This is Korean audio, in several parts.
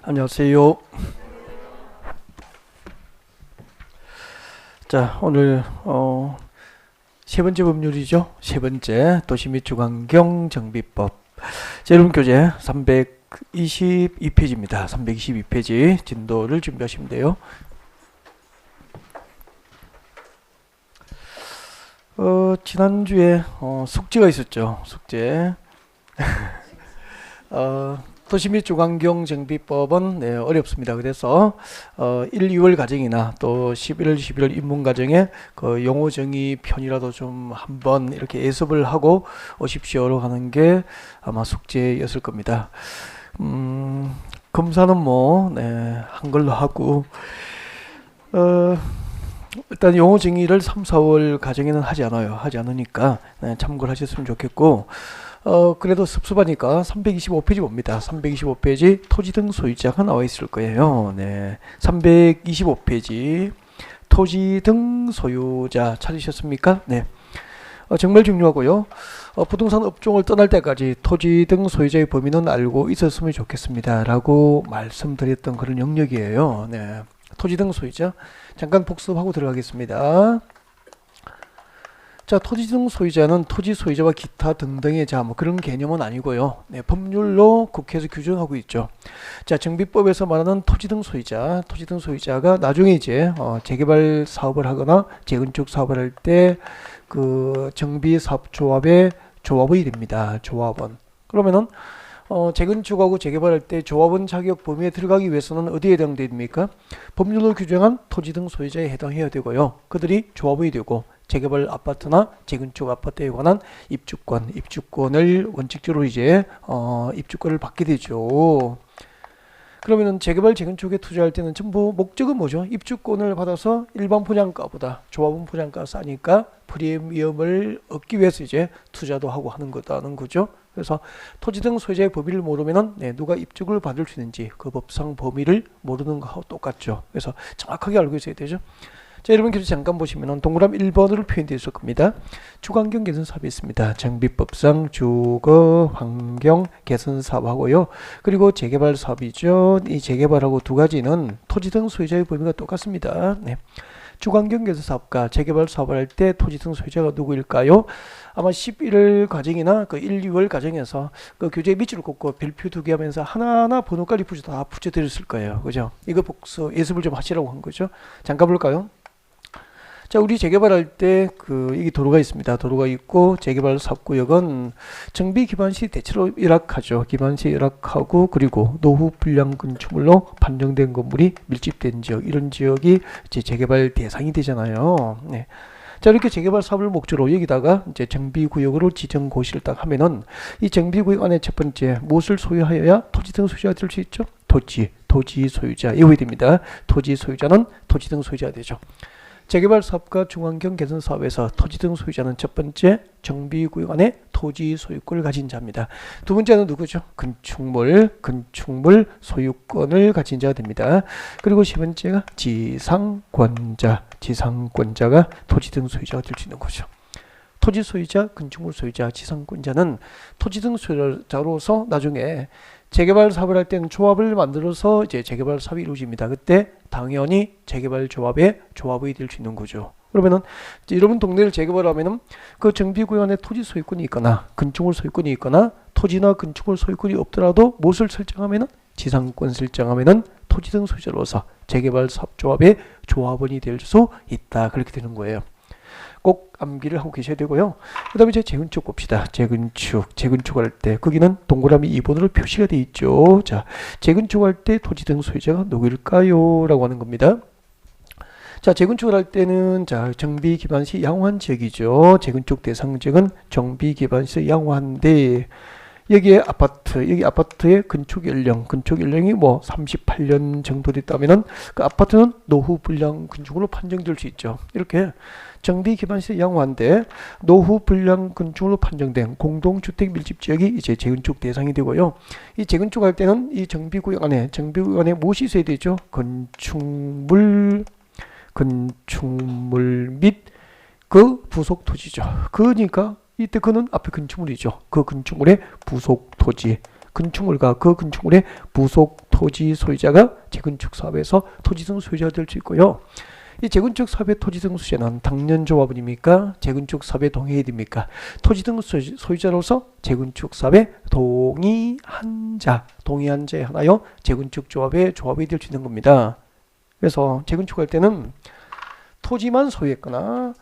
안녕하세요. 자, 오늘 세 번째 법률이죠. 세 번째 도시 및 주관경 정비법. 자, 여러분 교재 322페이지입니다. 322페이지 진도를 준비하시면 돼요. 지난주에 숙제가 있었죠. 숙제. 도시 및 주관경 정비법은 어렵습니다. 그래서 1, 2월 과정이나 또 11월, 12월 입문 과정에 그 용어 정의 편이라도 좀 한번 이렇게 예습을 하고 오십시오로 하는 게 아마 숙제였을 겁니다. 검사는 뭐 한글로 하고 일단 용어 정의를 3, 4월 과정에는 하지 않아요. 하지 않으니까 참고를 하셨으면 좋겠고, 그래도 섭섭하니까 325페이지 봅니다. 325페이지 토지 등 소유자가 나와 있을 거예요. 325페이지 토지 등 소유자 찾으셨습니까? 정말 중요하고요. 부동산 업종을 떠날 때까지 토지 등 소유자의 범위는 알고 있었으면 좋겠습니다. 라고 말씀드렸던 그런 영역이에요. 토지 등 소유자. 잠깐 복습하고 들어가겠습니다. 자, 토지 등 소유자는 토지 소유자와 기타 등등의 자, 뭐 그런 개념은 아니고요. 법률로 국회에서 규정하고 있죠. 자, 정비법에서 말하는 토지 등 소유자, 토지 등 소유자가 나중에 이제 재개발 사업을 하거나 재건축 사업을 할 때 그 정비사업조합의 조합원이 됩니다. 조합원. 그러면은 재건축하고 재개발할 때 조합원 자격 범위에 들어가기 위해서는 어디에 해당되어 됩니까? 법률로 규정한 토지 등 소유자에 해당해야 되고요. 그들이 조합원이 되고 재개발 아파트나 재건축 아파트에 관한 입주권을 원칙적으로 이제 입주권을 받게 되죠. 그러면은 재개발 재건축에 투자할 때는 전부 목적은 뭐죠? 입주권을 받아서 일반 분양가보다 조합원 분양가 싸니까 프리미엄을 얻기 위해서 이제 투자도 하고 하는 거다는 거죠. 그래서 토지 등 소유자의 범위를 모르면은 누가 입주를 받을 수 있는지 그 법상 범위를 모르는 거하고 똑같죠. 그래서 정확하게 알고 있어야 되죠. 자, 여러분 교재 잠깐 보시면은 동그라미 1번으로 표현되어 있을 겁니다. 주거환경 개선 사업이 있습니다. 정비법상 주거 환경 개선 사업하고요. 그리고 재개발 사업이죠. 이 재개발하고 두 가지는 토지 등 소유자의 범위가 똑같습니다. 주거환경 개선 사업과 재개발 사업을 할 때 토지 등 소유자가 누구일까요? 아마 11월 과정이나 그 1, 2월 과정에서 그 교재 밑줄을 긋고 별표 두 개 하면서 하나하나 번호까지 다 붙여드렸을 거예요. 그죠? 이거 복수 예습을 좀 하시라고 한 거죠. 잠깐 볼까요? 자, 우리 재개발할 때 여기 도로가 있습니다. 도로가 있고 재개발 사업구역은 정비 기반 시 대체로 열악하죠. 기반 시 열악하고 그리고 노후 불량 건축물로 판정된 건물이 밀집된 지역, 이런 지역이 이제 재개발 대상이 되잖아요. 자, 이렇게 재개발 사업을 목적으로 여기다가 이제 정비구역으로 지정 고시를 딱 하면은 이 정비구역 안에 첫 번째 무엇을 소유하여야 토지 등 소유자가 될 수 있죠? 토지 소유자 이거야 됩니다. 토지 소유자는 토지 등 소유자가 되죠. 재개발 사업과 중환경 개선 사업에서 토지 등 소유자는 첫 번째 정비구역 안에 토지 소유권을 가진 자입니다. 두 번째는 누구죠? 건축물 소유권을 가진 자가 됩니다. 그리고 세 번째가 지상권자가 토지 등 소유자가 될 수 있는 거죠. 토지 소유자, 건축물 소유자, 지상권자는 토지 등 소유자로서 나중에 재개발 사업을 할 때는 조합을 만들어서 이제 재개발 사업이 이루어집니다. 그때 당연히 재개발 조합의 조합이 될 수 있는 거죠. 그러면은 여러분 동네를 재개발하면은 그 정비구역 안에 토지 소유권이 있거나 건축물 소유권이 있거나 토지나 건축물 소유권이 없더라도 무엇을 설정하면은 지상권 설정하면은 토지 등 소유자로서 재개발 사업 조합의 조합원이 될 수 있다. 그렇게 되는 거예요. 꼭 암기를 하고 계셔야 되고요. 그 다음에 이제 재건축 봅시다. 재건축할 때 거기는 동그라미 2번으로 표시가 되어 있죠. 자, 재건축할 때 토지 등 소유자가 누구일까요? 라고 하는 겁니다. 자, 재건축을 할 때는 자, 정비 기반 시 양호한 지역이죠. 재건축 대상 지역은 정비 기반 시 양호한데 여기 아파트의 건축 연령이 뭐 38년 정도 됐다면은 그 아파트는 노후 불량 건축으로 판정될 수 있죠. 이렇게 정비 기반 시 양호한데 노후 불량 건축으로 판정된 공동주택 밀집 지역이 이제 재건축 대상이 되고요. 이 재건축할 때는 이 정비구역 안에 무엇이 있어야 되죠? 건축물 및 그 부속 토지죠. 그러니까 이때 그는 앞에 건축물이죠. 그 건축물의 부속 토지, 건축물과 그 건축물의 부속 토지 소유자가 재건축 사업에서 토지 등 소유자가 될 수 있고요. 이 재건축 사업의 토지 등 소유자는 당년 조합원입니까? 재건축 사업에 동의해야 됩니까? 토지 등 소유자로서 재건축 사업에 동의한 자에 하나요 재건축 조합에 조합이 될 수 있는 겁니다. 그래서 재건축할 때는 토지만 소유했거나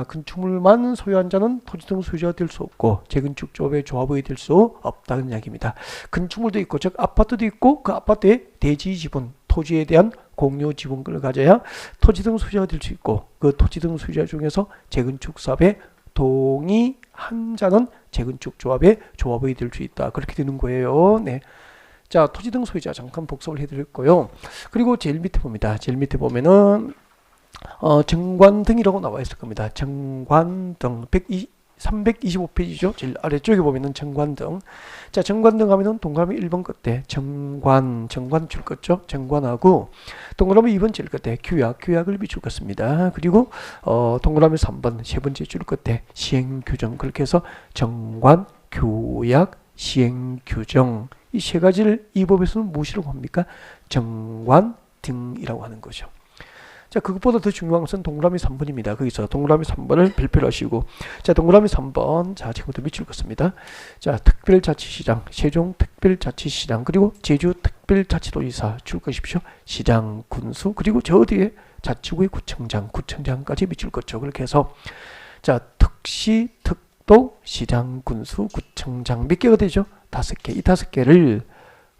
건축물만 소유한 자는 토지 등 소유자가 될 수 없고 재건축 조합의 조합이 될 수 없다는 이야기입니다. 건축물도 있고 즉 아파트도 있고 그 아파트의 대지 지분 토지에 대한 공유 지분권을 가져야 토지 등 소유자가 될 수 있고 그 토지 등 소유자 중에서 재건축 사업에 동의한 자는 재건축 조합의 조합이 될 수 있다. 그렇게 되는 거예요. 네. 자, 토지 등 소유자 잠깐 복습을 해드렸고요. 그리고 제일 밑에 봅니다. 제일 밑에 보면은 정관등이라고 나와 있을 겁니다. 정관등 325페이지죠. 제일 아래쪽에 보면은 정관등. 자, 정관등 하면은 동그라미 1번 끝에 정관 줄 것죠. 정관하고 동그라미 2번 줄 끝에 규약을 비출 것입니다. 그리고 동그라미 3번 세 번째 줄 끝에 시행규정 그렇게 해서 정관, 규약, 시행규정 이 세 가지를 이 법에서는 무엇이라고 합니까? 정관등이라고 하는 거죠. 자, 그것보다 더 중요한 것은 동그라미 3번입니다. 거기서 동그라미 3번을 별표를 하시고, 자, 동그라미 3번, 자, 지금부터 밑줄 긋습니다. 자, 특별자치시장, 세종특별자치시장, 그리고 제주특별자치도지사 줄 것이십시오. 시장, 군수, 그리고 저 뒤에 자치구의 구청장까지 밑줄 긋죠. 그렇게 해서, 자, 특시, 특도, 시장, 군수, 구청장 몇 개가 되죠? 5개. 이 5개를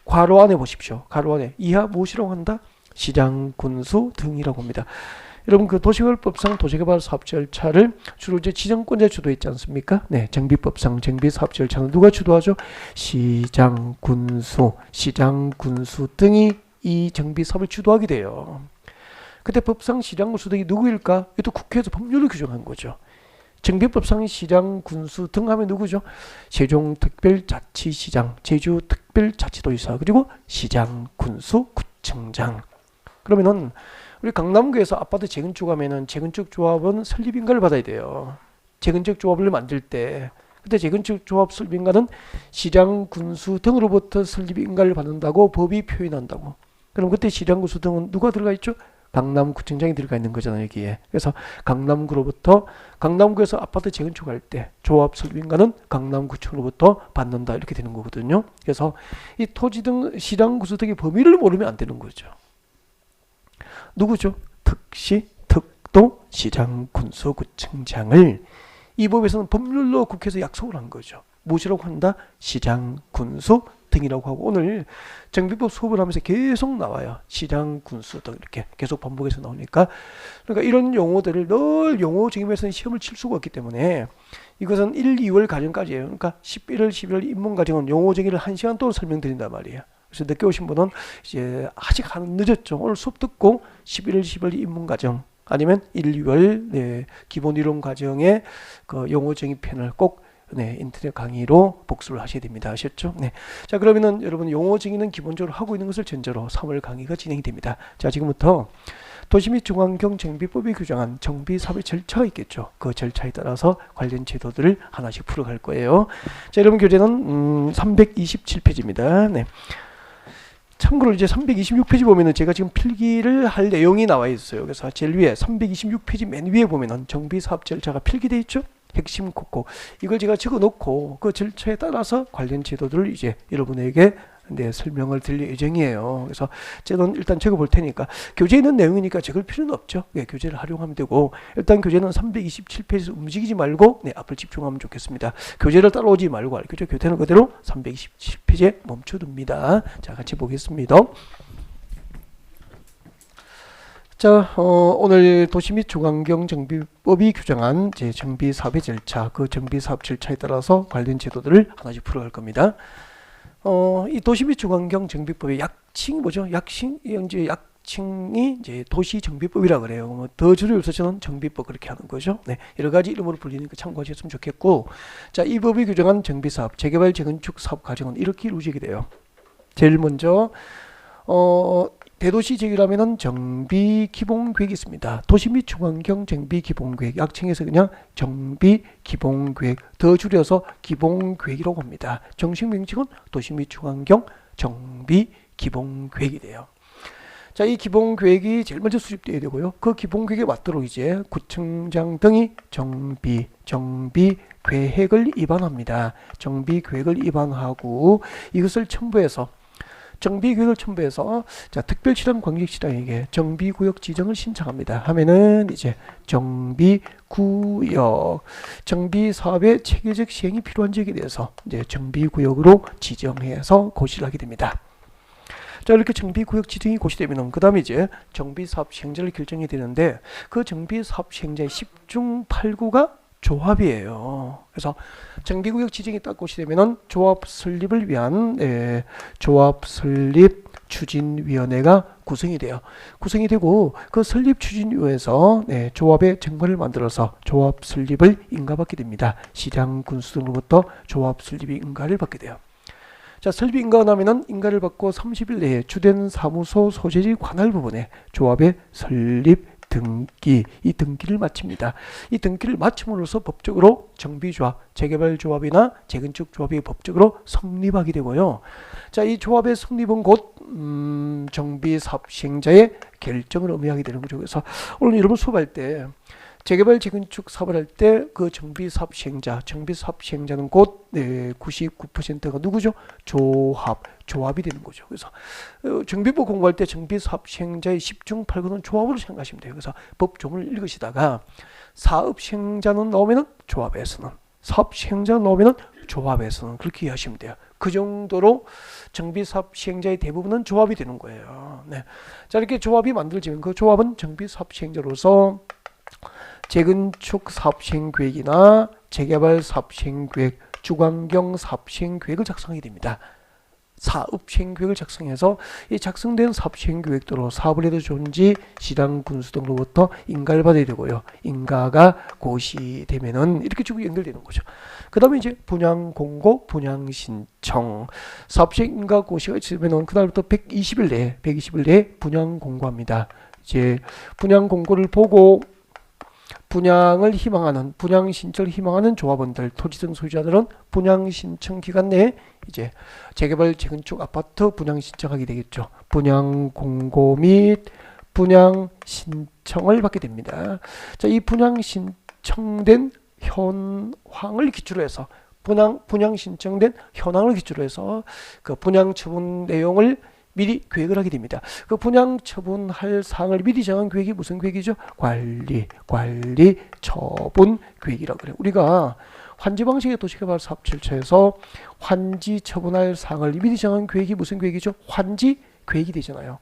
괄호 안에 보십시오. 괄호 안에 이하 무엇이라고 한다? 시장, 군수 등이라고 합니다. 여러분 그 도시개발법상 도시개발 사업 절차를 주로 이제 지정권자 주도했지 않습니까? 네, 정비법상 정비 사업 절차는 누가 주도하죠? 시장, 군수 등이 이 정비 사업을 주도하게 돼요. 그때 법상 시장, 군수 등이 누구일까? 이것도 국회에서 법률을 규정한 거죠. 정비법상 시장, 군수 등 하면 누구죠? 세종특별자치시장, 제주특별자치도지사, 그리고 시장, 군수, 구청장. 그러면은 우리 강남구에서 아파트 재건축하면은 재건축 조합은 설립인가를 받아야 돼요. 재건축 조합을 만들 때 그때 재건축 조합 설립인가는 시장, 군수 등으로부터 설립인가를 받는다고 법이 표현한다고. 그럼 그때 시장, 군수 등은 누가 들어가 있죠? 강남구청장이 들어가 있는 거잖아요, 여기에. 그래서 강남구에서 아파트 재건축할 때 조합 설립인가는 강남구청으로부터 받는다 이렇게 되는 거거든요. 그래서 이 토지 등 시장, 군수 등의 범위를 모르면 안 되는 거죠. 누구죠? 특시, 특도, 시장, 군수, 구청장을 이 법에서는 법률로 국회에서 약속을 한 거죠. 무엇이라고 한다? 시장, 군수 등이라고 하고 오늘 정비법 수업을 하면서 계속 나와요. 시장, 군수 등 이렇게 계속 반복해서 나오니까 그러니까 이런 용어들을 늘 용어 정의에서는 시험을 칠 수가 없기 때문에 이것은 1, 2월 과정까지예요. 그러니까 11월, 12월 입문 과정은 용어 정의를 1시간 동안 설명드린단 말이에요. 그래서 늦게 오신 분은 이제 아직 늦었죠. 오늘 수업 듣고 11월, 12월 입문 과정 아니면 1, 2월 네, 기본 이론 과정의 그 용어 정의 편을 꼭 네, 인터넷 강의로 복습을 하셔야 됩니다. 아셨죠? 네. 자, 그러면은 여러분 용어 정의는 기본적으로 하고 있는 것을 전제로 3월 강의가 진행이 됩니다. 자, 지금부터 도시 및 중앙경 정비법이 규정한 정비 사업의 절차가 있겠죠. 그 절차에 따라서 관련 제도들을 하나씩 풀어갈 거예요. 자, 여러분 교재는 327페이지입니다. 네. 참고로 이제 326페이지 보면은 제가 지금 필기를 할 내용이 나와 있어요. 그래서 제일 위에 326페이지 맨 위에 보면은 정비 사업 절차가 필기되어 있죠. 핵심 곡곡 이걸 제가 적어 놓고 그 절차에 따라서 관련 제도들을 이제 여러분에게 네, 설명을 드릴 예정이에요. 그래서 저는 일단 적어 볼 테니까 교재에 있는 내용이니까 적을 필요는 없죠. 네, 교재를 활용하면 되고 일단 교재는 327페이지에서 움직이지 말고 네, 앞을 집중하면 좋겠습니다. 교재를 따라오지 말고 알겠죠? 교재는 그대로 327페이지에 멈춰둡니다. 자, 같이 보겠습니다. 자, 오늘 도시 및 중앙경 정비법이 규정한 제 정비 사업의 절차, 그 정비 사업 절차에 따라서 관련 제도들을 하나씩 풀어갈 겁니다. 이 도시 및 중앙경 정비법의 약칭이 뭐죠? 약칭이 이제 도시 정비법이라 그래요. 뭐 더 줄여 없어서는 정비법 그렇게 하는 거죠. 네, 여러 가지 이름으로 불리니까 참고하셨으면 좋겠고, 자, 이 법이 규정한 정비 사업, 재개발 재건축 사업 과정은 이렇게 이루어지게 돼요. 제일 먼저 대도시 지역이라면은 정비 기본 계획이 있습니다. 도시 및 중환경 정비 기본 계획, 약칭해서 그냥 정비 기본 계획, 더 줄여서 기본 계획이라고 합니다. 정식 명칭은 도시 및 중환경 정비 기본 계획이 돼요. 자, 이 기본 계획이 제일 먼저 수립되어야 되고요. 그 기본 계획에 맞도록 이제 구청장 등이 정비 계획을 입안합니다. 정비 계획을 입안하고 이것을 첨부해서 정비 계획을 첨부해서 자, 특별시랑 광역시장에게 정비구역 지정을 신청합니다. 하면은 이제 정비구역, 정비사업의 체계적 시행이 필요한 지역에 대해서 이제 정비구역으로 지정해서 고시를 하게 됩니다. 자, 이렇게 정비구역 지정이 고시되면은 그 다음에 이제 정비사업 시행자를 결정이 되는데 그 정비사업 시행자의 10중 8구가 조합이에요. 그래서 정비구역 지정이 딱 고시되면은 조합 설립을 위한 조합 설립 추진위원회가 구성이 돼요. 구성이 되고 그 설립 추진위원회에서 조합의 정보를 만들어서 조합 설립을 인가받게 됩니다. 시장 군수 등으로부터 조합 설립이 인가를 받게 돼요. 자, 설립 인가가 나면은 인가를 받고 30일 내에 주된 사무소 소재지 관할 부분에 조합의 설립 등기, 이 등기를 마칩니다. 이 등기를 마침으로써 법적으로 정비조합, 재개발조합이나 재건축조합이 법적으로 성립하게 되고요. 자, 이 조합의 성립은 곧 정비사업 시행자의 결정을 의미하게 되는 거죠. 그래서 오늘 여러분 수업할 때 재개발 재건축 사업을 할 때 그 정비사업 시행자는 곧 99%가 누구죠? 조합이 되는 거죠. 그래서 정비법 공부할 때 정비사업 시행자의 10중 8구는 조합으로 생각하시면 돼요. 그래서 법조문을 읽으시다가 사업 시행자는 나오면은 조합에서는, 사업 시행자는 나오면은 조합에서는, 그렇게 이해하시면 돼요. 그 정도로 정비사업 시행자의 대부분은 조합이 되는 거예요. 네. 자, 이렇게 조합이 만들어지면 그 조합은 정비사업 시행자로서 재건축 사업시행계획이나 재개발 사업시행계획, 주관경 사업시행계획을 작성하게 됩니다. 사업시행계획을 작성해서 이 작성된 사업시행계획대로 사업을 해도 좋은지 시장 군수 등으로부터 인가를 받아야 되고요. 인가가 고시되면은 이렇게 쭉 연결되는 거죠. 그 다음에 이제 분양 공고, 분양 신청, 사업시행 인가 고시가 있으면은 그날부터 120일 내에 분양 공고합니다. 이제 분양 공고를 보고 분양을 희망하는, 분양 신청을 희망하는 조합원들, 토지 등 소유자들은 분양 신청 기간 내에 이제 재개발 재건축 아파트 분양 신청하게 되겠죠. 분양 공고 및 분양 신청을 받게 됩니다. 자, 이 분양 신청된 현황을 기초로 해서 분양 신청된 현황을 기초로 해서 그 분양 처분 내용을 미리 계획을 하게 됩니다. 그 분양 처분할 사항을 미리 정한 계획이 무슨 계획이죠? 관리 처분 계획이라고 그래요. 우리가 환지 방식의 도시개발 사업 절차에서 환지 처분할 사항을 미리 정한 계획이 무슨 계획이죠? 환지 계획이 되잖아요.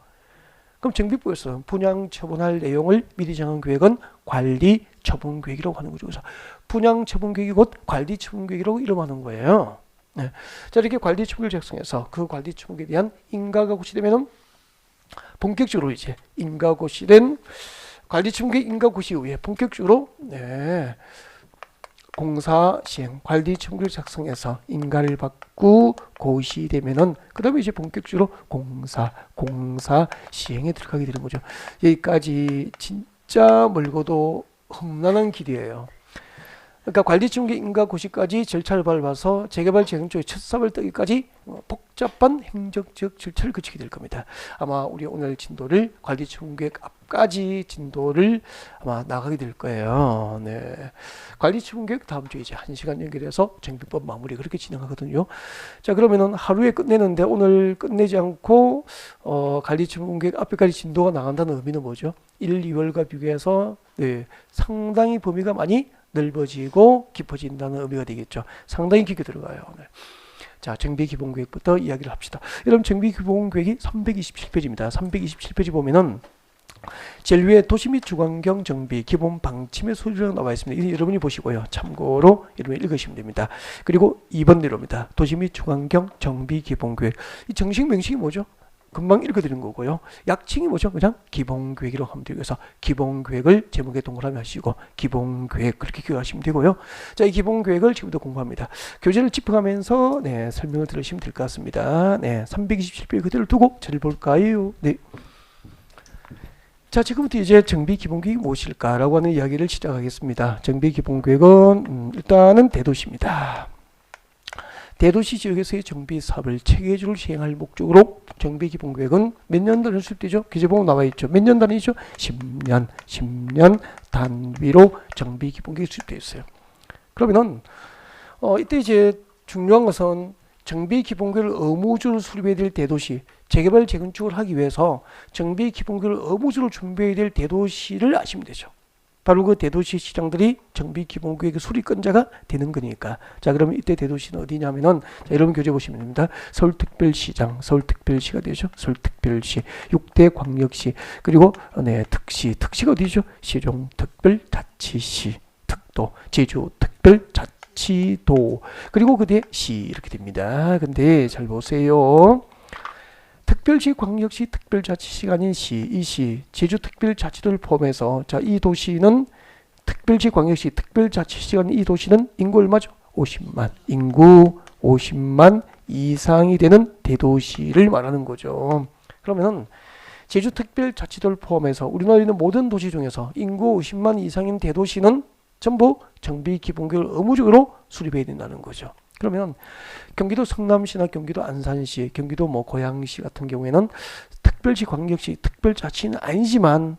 그럼 정비부에서 분양 처분할 내용을 미리 정한 계획은 관리 처분 계획이라고 하는 거죠. 그래서 분양 처분 계획이 곧 관리 처분 계획이라고 이름하는 거예요. 네. 자, 이렇게 관리 처분을 작성해서 그 관리 처분에 대한 인가가 고시되면은 본격적으로 이제 인가 고시된 관리 처분계 인가 고시 이후에 본격적으로 공사 시행, 관리 처분을 작성해서 인가를 받고 고시되면은 그다음에 이제 본격적으로 공사 시행에 들어가게 되는 거죠. 여기까지 진짜 멀고도 험난한 길이에요. 그러니까 관리처분계 인가 고시까지 절차를 밟아서 재개발 재건축의 첫 사업을 뜨기까지 복잡한 행정적 절차를 거치게 될 겁니다. 아마 우리 오늘 진도를 관리처분계 앞까지 진도를 아마 나가게 될 거예요. 네. 관리처분계 다음 주에 이제 1시간 연결해서 정비법 마무리 그렇게 진행하거든요. 자, 그러면은 하루에 끝내는데 오늘 끝내지 않고 관리처분계 앞에까지 진도가 나간다는 의미는 뭐죠? 1, 2월과 비교해서 상당히 범위가 많이 넓어지고 깊어진다는 의미가 되겠죠. 상당히 깊게 들어가요. 네. 자, 정비기본계획부터 이야기를 합시다. 여러분, 정비기본계획이 327페이지입니다. 327페이지 보면은 제일 위에 도시 및 주관경 정비 기본 방침의 소리가 나와 있습니다. 이거 여러분이 보시고요. 참고로 여러분이 읽으시면 됩니다. 그리고 2번 내로입니다. 도시 및 주관경 정비 기본계획. 이 정식 명칭이 뭐죠? 금방 읽어드린 거고요. 약칭이 뭐죠? 그냥 기본계획이라고 하면 되고, 그래서 기본계획을 제목에 동그라미 하시고 기본계획 그렇게 기억하시면 되고요. 자, 이 기본계획을 지금부터 공부합니다. 교재를 짚어가면서 설명을 들으시면 될 것 같습니다. 327페이지 그대로 두고 저를 볼까요? 네. 자, 지금부터 이제 정비기본계획이 무엇일까라고 하는 이야기를 시작하겠습니다. 정비기본계획은 일단은 대도시입니다. 대도시 지역에서의 정비 사업을 체계적으로 시행할 목적으로 정비기본계획은 몇 년 단위로 수립되죠? 기재보면 나와 있죠. 몇 년 단위죠? 10년 단위로 정비기본계획이 수립되어 있어요. 그러면은 이때 이제 중요한 것은 정비기본계획을 의무적으로 수립해야 될 대도시, 재개발 재건축을 하기 위해서 정비기본계획을 의무적으로 준비해야 될 대도시를 아시면 되죠. 바로 그 대도시 시장들이 정비기본계획의 수립권자가 되는 거니까. 자, 그러면 이때 대도시는 어디냐면은, 자, 여러분 교재 보시면 됩니다. 서울특별시장, 서울특별시가 되죠. 서울특별시, 6대 광역시, 그리고 특시가 어디죠? 세종특별자치시, 특도, 제주특별자치도, 그리고 그 뒤에 시 이렇게 됩니다. 근데 잘 보세요. 특별시, 광역시, 특별자치시가 아닌 이 시, 제주특별자치도를 포함해서, 자, 이 도시는 특별시, 광역시, 특별자치시가 아닌 이 도시는 인구 얼마죠? 50만. 인구 50만 이상이 되는 대도시를 말하는 거죠. 그러면은 제주특별자치도를 포함해서 우리나라에 있는 모든 도시 중에서 인구 50만 이상인 대도시는 전부 정비기본계획을 의무적으로 수립해야 된다는 거죠. 그러면 경기도 성남시나 경기도 안산시, 경기도 고양시 같은 경우에는 특별시, 광역시, 특별자치는 아니지만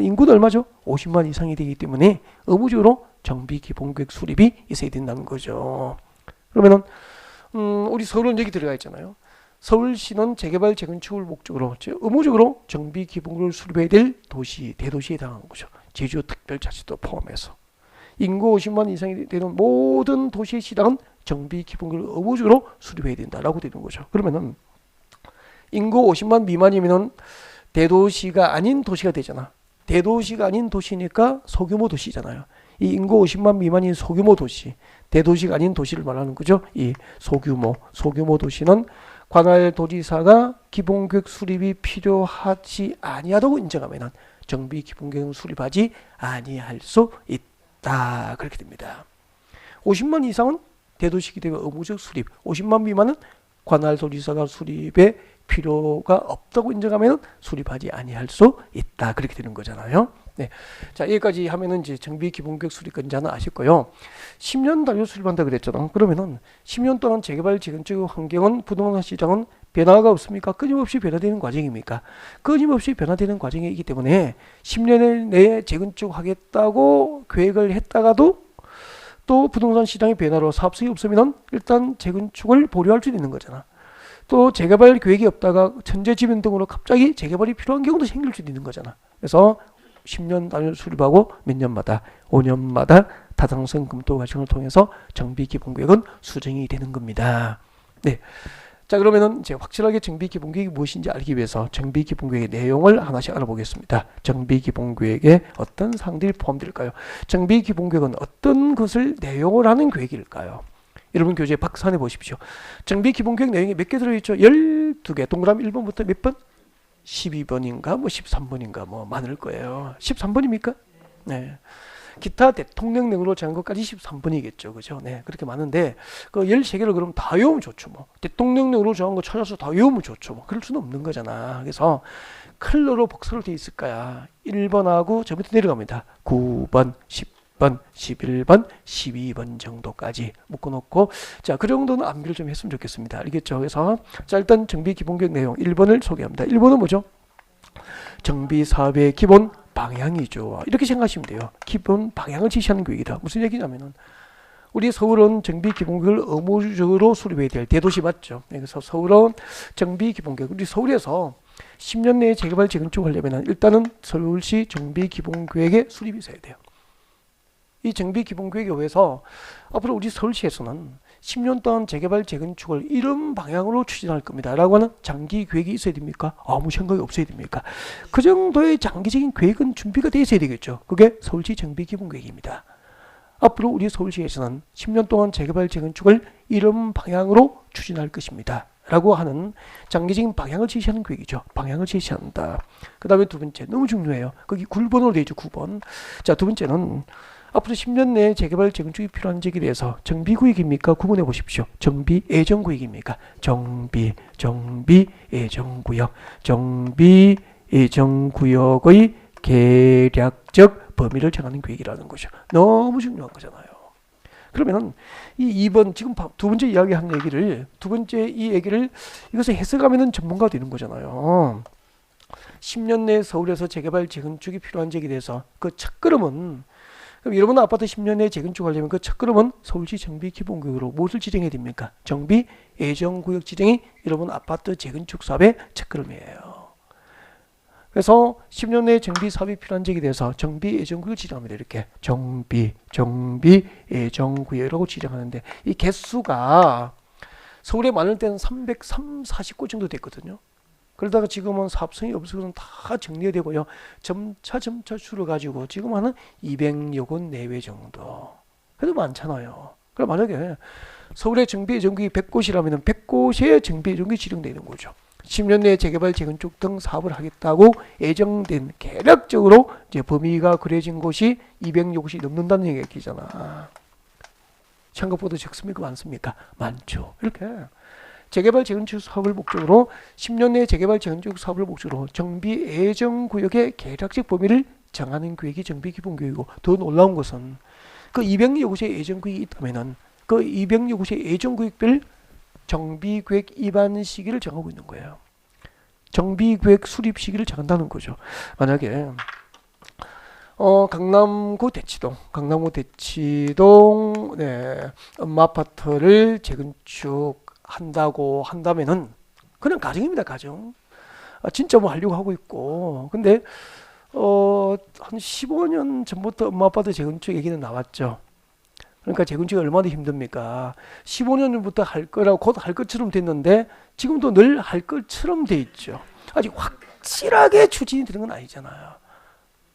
인구는 얼마죠? 50만 이상이 되기 때문에 의무적으로 정비기본계획 수립이 있어야 된다는 거죠. 그러면은 우리 서울은 여기 들어가 있잖아요. 서울시는 재개발 재건축을 목적으로 의무적으로 정비기본계획을 수립해야 될 도시, 대도시에 해당하는 거죠. 제주특별자치도 포함해서. 인구 50만 이상이 되는 모든 도시의 시장은 정비기본계획을 의무적으로 수립해야 된다라고 되는 거죠. 그러면은 인구 50만 미만이면은 대도시가 아닌 도시가 되잖아. 대도시가 아닌 도시니까 소규모 도시잖아요. 이 인구 50만 미만인 소규모 도시, 대도시가 아닌 도시를 말하는 거죠. 이 소규모 도시는 관할 도지사가 기본계획 수립이 필요하지 아니하다고 인정하면은 정비기본계획을 수립하지 아니할 수 있다. 그렇게 됩니다. 50만 이상은 대도시이기 때문에 의무적 수립, 50만 미만은 관할 도지사가 수립에 필요가 없다고 인정하면 수립하지 아니할 수 있다. 그렇게 되는 거잖아요. 네. 자, 여기까지 하면은 이제 정비기본계획 수립권자는 아실 거요. 10년 단위로 수립한다 그랬잖아. 그러면은 10년 동안 재개발 재건축 환경은 부동산 시장은 변화가 없습니까? 끊임없이 변화되는 과정입니까? 끊임없이 변화되는 과정이기 때문에 10년 내에 재건축하겠다고 계획을 했다가도 또 부동산 시장의 변화로 사업성이 없으면 일단 재건축을 보류할 수 있는 거잖아. 또 재개발 계획이 없다가 천재지변 등으로 갑자기 재개발이 필요한 경우도 생길 수 있는 거잖아. 그래서 10년 단위로 수립하고 몇 년마다 5년마다 타당성 검토 과정을 통해서 정비기본계획은 수정이 되는 겁니다. 네. 자, 그러면은 이제 확실하게 정비기본계획이 무엇인지 알기 위해서 정비기본계획의 내용을 하나씩 알아보겠습니다. 정비기본계획에 어떤 사항들이 포함될까요? 정비기본계획은 어떤 것을 내용을 하는 계획일까요? 여러분 교재 박스안에 보십시오. 정비기본계획 내용이 몇 개 들어있죠? 12개. 동그라미 1번부터 몇 번? 12번인가 13번인가 많을 거예요. 13번입니까? 네. 기타 대통령령으로 정한 것까지 13번이겠죠. 그죠? 네. 그렇게 많은데 그 13개를 그럼 다 외우면 좋죠. 대통령령으로 정한 거 찾아서 다 외우면 좋죠. 그럴 수는 없는 거잖아. 그래서 컬러로 복사로 되어 있을 거야. 1번하고 저 밑에 내려갑니다. 9번, 10번, 11번, 12번 정도까지 묶어놓고, 자, 그 정도는 암기를 좀 했으면 좋겠습니다. 알겠죠? 그래서 자, 일단 정비기본계획 내용 1번을 소개합니다. 1번은 뭐죠? 정비사업의 기본 방향이죠. 이렇게 생각하시면 돼요. 기본 방향을 지시하는 계획이다. 무슨 얘기냐면은 우리 서울은 정비기본계획을 의무적으로 수립해야 될 대도시 맞죠? 그래서 서울은 정비기본계획, 우리 서울에서 10년 내에 재개발 재건축을 하려면 일단은 서울시 정비기본계획에 수립이 있어야 돼요. 이 정비기본계획에 의해서 앞으로 우리 서울시에서는 10년 동안 재개발 재건축을 이런 방향으로 추진할 겁니다 라고 하는 장기 계획이 있어야 됩니까? 아무 생각이 없어야 됩니까? 그 정도의 장기적인 계획은 준비가 되어 있어야 되겠죠. 그게 서울시 정비기본계획입니다. 앞으로 우리 서울시에서는 10년 동안 재개발 재건축을 이런 방향으로 추진할 것입니다 라고 하는 장기적인 방향을 제시하는 계획이죠. 방향을 제시한다. 그 다음에 두 번째, 너무 중요해요. 거기 9번으로 되어 있죠. 9번. 자, 두 번째는 앞으로 10년 내에 재개발 재건축이 필요한 지역에 대해서 정비구역입니까? 구분해 보십시오. 정비예정구역입니까? 정비예정구역. 정비예정구역. 예정구역의 계략적 범위를 정하는 계획이라는 거죠. 너무 중요한 거잖아요. 그러면은 이 2번 지금 두 번째 이야기한 얘기를 두 번째 이 얘기를 이것을 해석하면은 전문가 되는 거잖아요. 10년 내 서울에서 재개발 재건축이 필요한 지역에 대해서 그 첫걸음은 그럼 여러분 아파트 10년 내에 재건축하려면 그 첫걸음은 서울시 정비기본구역으로 무엇을 지정해야 됩니까? 정비 예정구역 지정이 여러분 아파트 재건축 사업의 첫걸음이에요. 그래서 10년 내에 정비 사업이 필요한 지역에 대해서 정비 예정구역 지정합니다. 이렇게 정비 예정구역이라고 지정하는데 이 개수가 서울에 많을 때는 340곳 정도 됐거든요. 그러다가 지금은 사업성이 없어서 다 정리가 되고요. 점차 줄어가지고 지금 한 200여 곳 내외 정도. 그래도 많잖아요. 그럼 만약에 서울의 정비 예정구역이 100곳이라면 100곳의 정비 예정구역이 지정되어 있는 거죠. 10년 내에 재개발, 재건축 등 사업을 하겠다고 예정된 계략적으로 이제 범위가 그려진 곳이 200여 곳이 넘는다는 얘기잖아. 생각보다 적습니까? 많습니까? 많죠. 이렇게 재개발, 재건축 사업을 목적으로 10년 내에 재개발, 재건축 사업을 목적으로 정비 예정구역의 계략적 범위를 정하는 계획이 정비기본계획이고 더 놀라운 것은 그 200여 곳의 예정구역이 있다면은 그 200여 곳의 예정구역별 정비계획 입안 시기를 정하고 있는 거예요. 정비계획 수립 시기를 정한다는 거죠. 만약에 강남구 대치동 네, 아파트를 재건축한다고 한다면은 그냥 가정입니다. 가정. 진짜 뭐 하려고 하고 있고. 근데 한 15년 전부터 아파트 재건축 얘기는 나왔죠. 그러니까 재건축이 얼마나 힘듭니까? 15년 전부터 할 거라고 곧 할 것처럼 됐는데 지금도 늘 할 것처럼 돼 있죠. 아직 확실하게 추진이 되는 건 아니잖아요.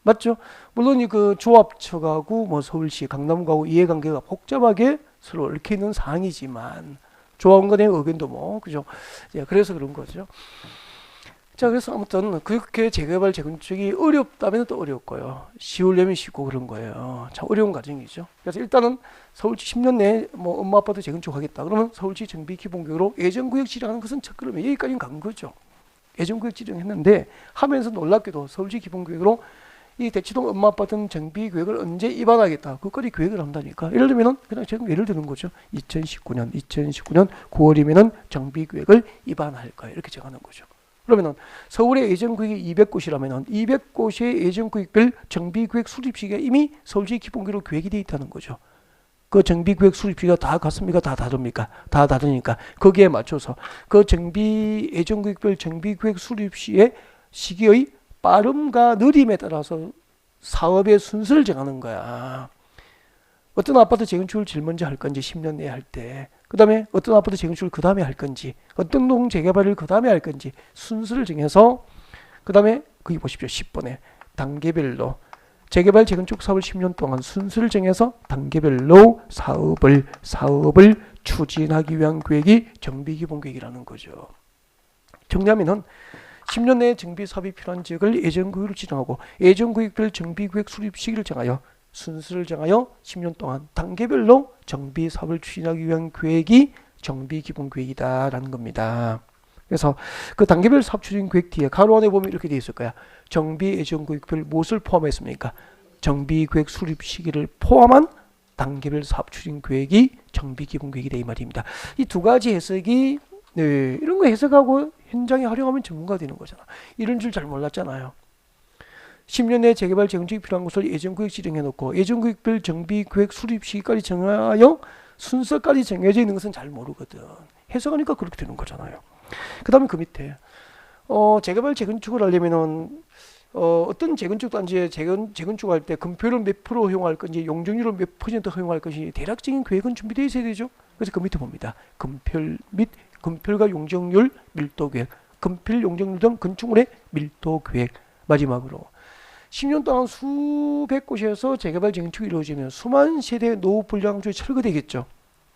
맞죠? 물론 그 조합처하고 뭐 서울시, 강남구하고 이해관계가 복잡하게 서로 얽혀 있는 사항이지만 조합원간의 의견도 뭐 그죠? 예, 그래서 그런 거죠. 자, 그래서 아무튼 그렇게 재개발 재건축이 어렵다면 또 어렵고요. 쉬우려면 쉽고 그런 거예요. 참 어려운 과정이죠. 그래서 일단은 서울시 10년 내에 뭐 엄마 아빠도 재건축하겠다. 그러면 서울시 정비기본구역으로 예정구역 지정하는 것은 첫걸음에 여기까지는 간 거죠. 예정구역 지정했는데 하면서 놀랍게도 서울시 기본구역으로 이 대치동 엄마 아파트는 정비계획을 언제 입안하겠다. 그까지 계획을 한다니까. 예를 들면은 그냥 지금 예를 드는 거죠. 2019년 9월이면은 정비계획을 입안할 거야. 이렇게 정하는 거죠. 그러면은 서울의 예정구역이 200곳이라면은 200곳의 예정구역별 정비계획 수립 시기가 이미 서울시 기본계획으로 계획이 되어 있다는 거죠. 그 정비계획 수립 시기가 다 같습니까? 다 다릅니까? 다 다르니까 거기에 맞춰서 그 정비 예정구역별 정비계획 수립 시의 시기의 빠름과 느림에 따라서 사업의 순서를 정하는 거야. 어떤 아파트 재건축을 제일 먼저 할 건지 10년 내에 할 때, 그 다음에 어떤 아파트 재건축을 그 다음에 할 건지, 어떤 동 재개발을 그 다음에 할 건지 순서를 정해서 그 다음에 거기 보십시오. 10번에 단계별로 재개발 재건축 사업을 10년 동안 순서를 정해서 단계별로 사업을 추진하기 위한 계획이 정비기본계획이라는 거죠. 정리하면은 10년 내에 정비 사업이 필요한 지역을 예정구역으로 지정하고 예정구역별 정비계획 수립 시기를 정하여 순서를 정하여 10년 동안 단계별로 정비 사업을 추진하기 위한 계획이 정비기본계획이다라는 겁니다. 그래서 그 단계별 사업 추진 계획 뒤에 가로 안에 보면 이렇게 되어 있을 거야. 정비 예정구역별 무엇을 포함했습니까? 정비계획 수립 시기를 포함한 단계별 사업 추진 계획이 정비기본계획이다 이 말입니다. 이 두 가지 해석이 이런 거 해석하고 현장에 활용하면 전문가 되는 거잖아. 이런 줄 잘 몰랐잖아요. 10년 내에 재개발 재건축이 필요한 곳을 예정구역 지정해 놓고 예정구역별 정비계획 수립 시기까지 정하여 순서까지 정해져 있는 것은 잘 모르거든. 해석하니까 그렇게 되는 거잖아요. 그 다음에 그 밑에 재개발 재건축을 하려면은 어떤 재건축 단지에 재건축할 때 금표를 몇 프로 허용할 건지 용적률을 몇 % 허용할 것인지 대략적인 계획은 준비되어 있어야 되죠. 그래서 그 밑에 봅니다. 금표과 용적률 밀도 계획, 금필 용적률 등 건축물의 밀도 계획. 마지막으로 10년 동안 수백 곳에서 재개발 재건축이 이루어지면 수만 세대의 노후 불량주에 철거되겠죠.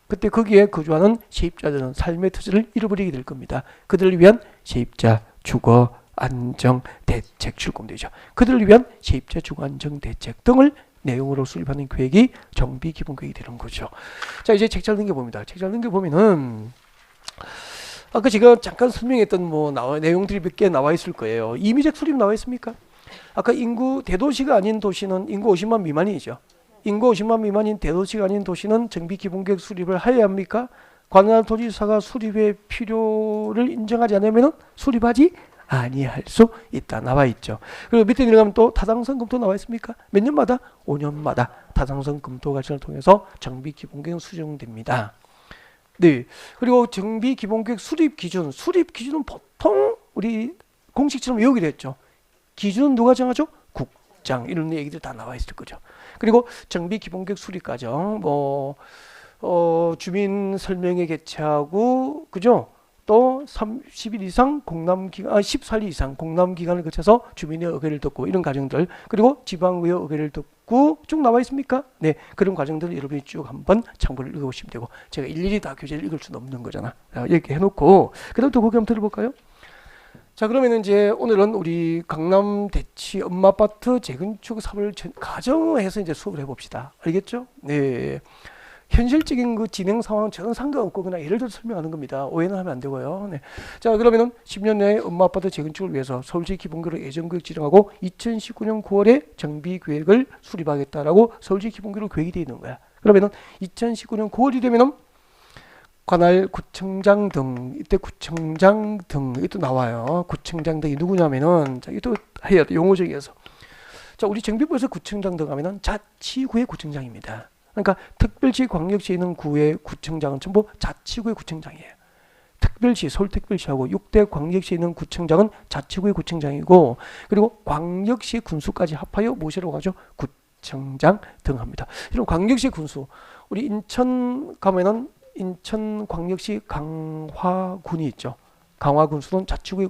그때 거기에 거주하는 세입자들은 삶의 터전을 잃어버리게 될 겁니다. 그들을 위한 세입자 주거 안정 대책 출범되죠. 그들을 위한 세입자 주거 안정 대책 등을 내용으로 수립하는 계획이 정비기본계획이 되는 거죠. 자, 이제 책 잘 넘겨봅니다. 책 잘 넘겨보면은 아까 제가 잠깐 설명했던 내용들이 몇 개 나와 있을 거예요. 임의적 수립 나와 있습니까? 아까 인구 대도시가 아닌 도시는 인구 50만 미만이죠. 인구 50만 미만인 대도시가 아닌 도시는 정비 기본계획 수립을 해야 합니까? 관할도지사가 수립의 필요를 인정하지 않으면 수립하지 아니할 수 있다 나와 있죠. 그리고 밑에 내려가면 또 타당성 검토 나와 있습니까? 몇 년마다? 5년마다 타당성 검토 과정을 통해서 정비 기본계획 수정됩니다. 네. 그리고 정비 기본계획 수립 기준은 보통 우리 공식처럼 외우기로 했죠. 기준은 누가 정하죠? 국장. 이런 얘기들 다 나와 있을 거죠. 그리고 정비 기본계획 수립 과정, 주민 설명회 개최하고, 그죠? 또 30일 이상 공람 기간, 14일 이상 공람 기간을 거쳐서 주민의 의견을 듣고 이런 과정들, 그리고 지방의회 의견을 듣고 쭉 나와 있습니까? 네, 그런 과정들을 여러분이 쭉 한번 참고를 읽어보시면 되고, 제가 일일이 다 교재를 읽을 수는 없는 거잖아. 이렇게 해놓고 그다음 또 거기 한번 들어볼까요? 자, 그러면 이제 오늘은 우리 강남 대치 엄마아파트 재건축 사업을 가정해서 이제 수업을 해봅시다. 알겠죠? 네. 현실적인 그 진행 상황 저는 상관없고 그냥 예를 들어서 설명하는 겁니다. 오해는 하면 안 되고요. 네. 자, 그러면은 10년 내에 엄마아파트 재건축을 위해서 서울시 기본계획으로 예정구역 지정하고 2019년 9월에 정비계획을 수립하겠다라고 서울시 기본계획으로 계획이 되어 있는 거야. 그러면은 2019년 9월이 되면은 관할 구청장 등, 이때 구청장 등 이것도 나와요. 구청장 등이 누구냐면은, 자, 이것도 해야 돼, 용어적이어서. 자, 우리 정비부에서 구청장 등 하면은 자치구의 구청장입니다. 그러니까 특별시 광역시에 있는 구의 구청장은 전부 자치구의 구청장이에요. 특별시, 서울특별시하고 6대 광역시에 있는 구청장은 자치구의 구청장이고, 그리고 광역시 군수까지 합하여 무엇이라고 하죠? 구청장 등 합니다. 이런 광역시 군수, 우리 인천 가면은 인천광역시 강화군이 있죠. 강화군수는 자치구의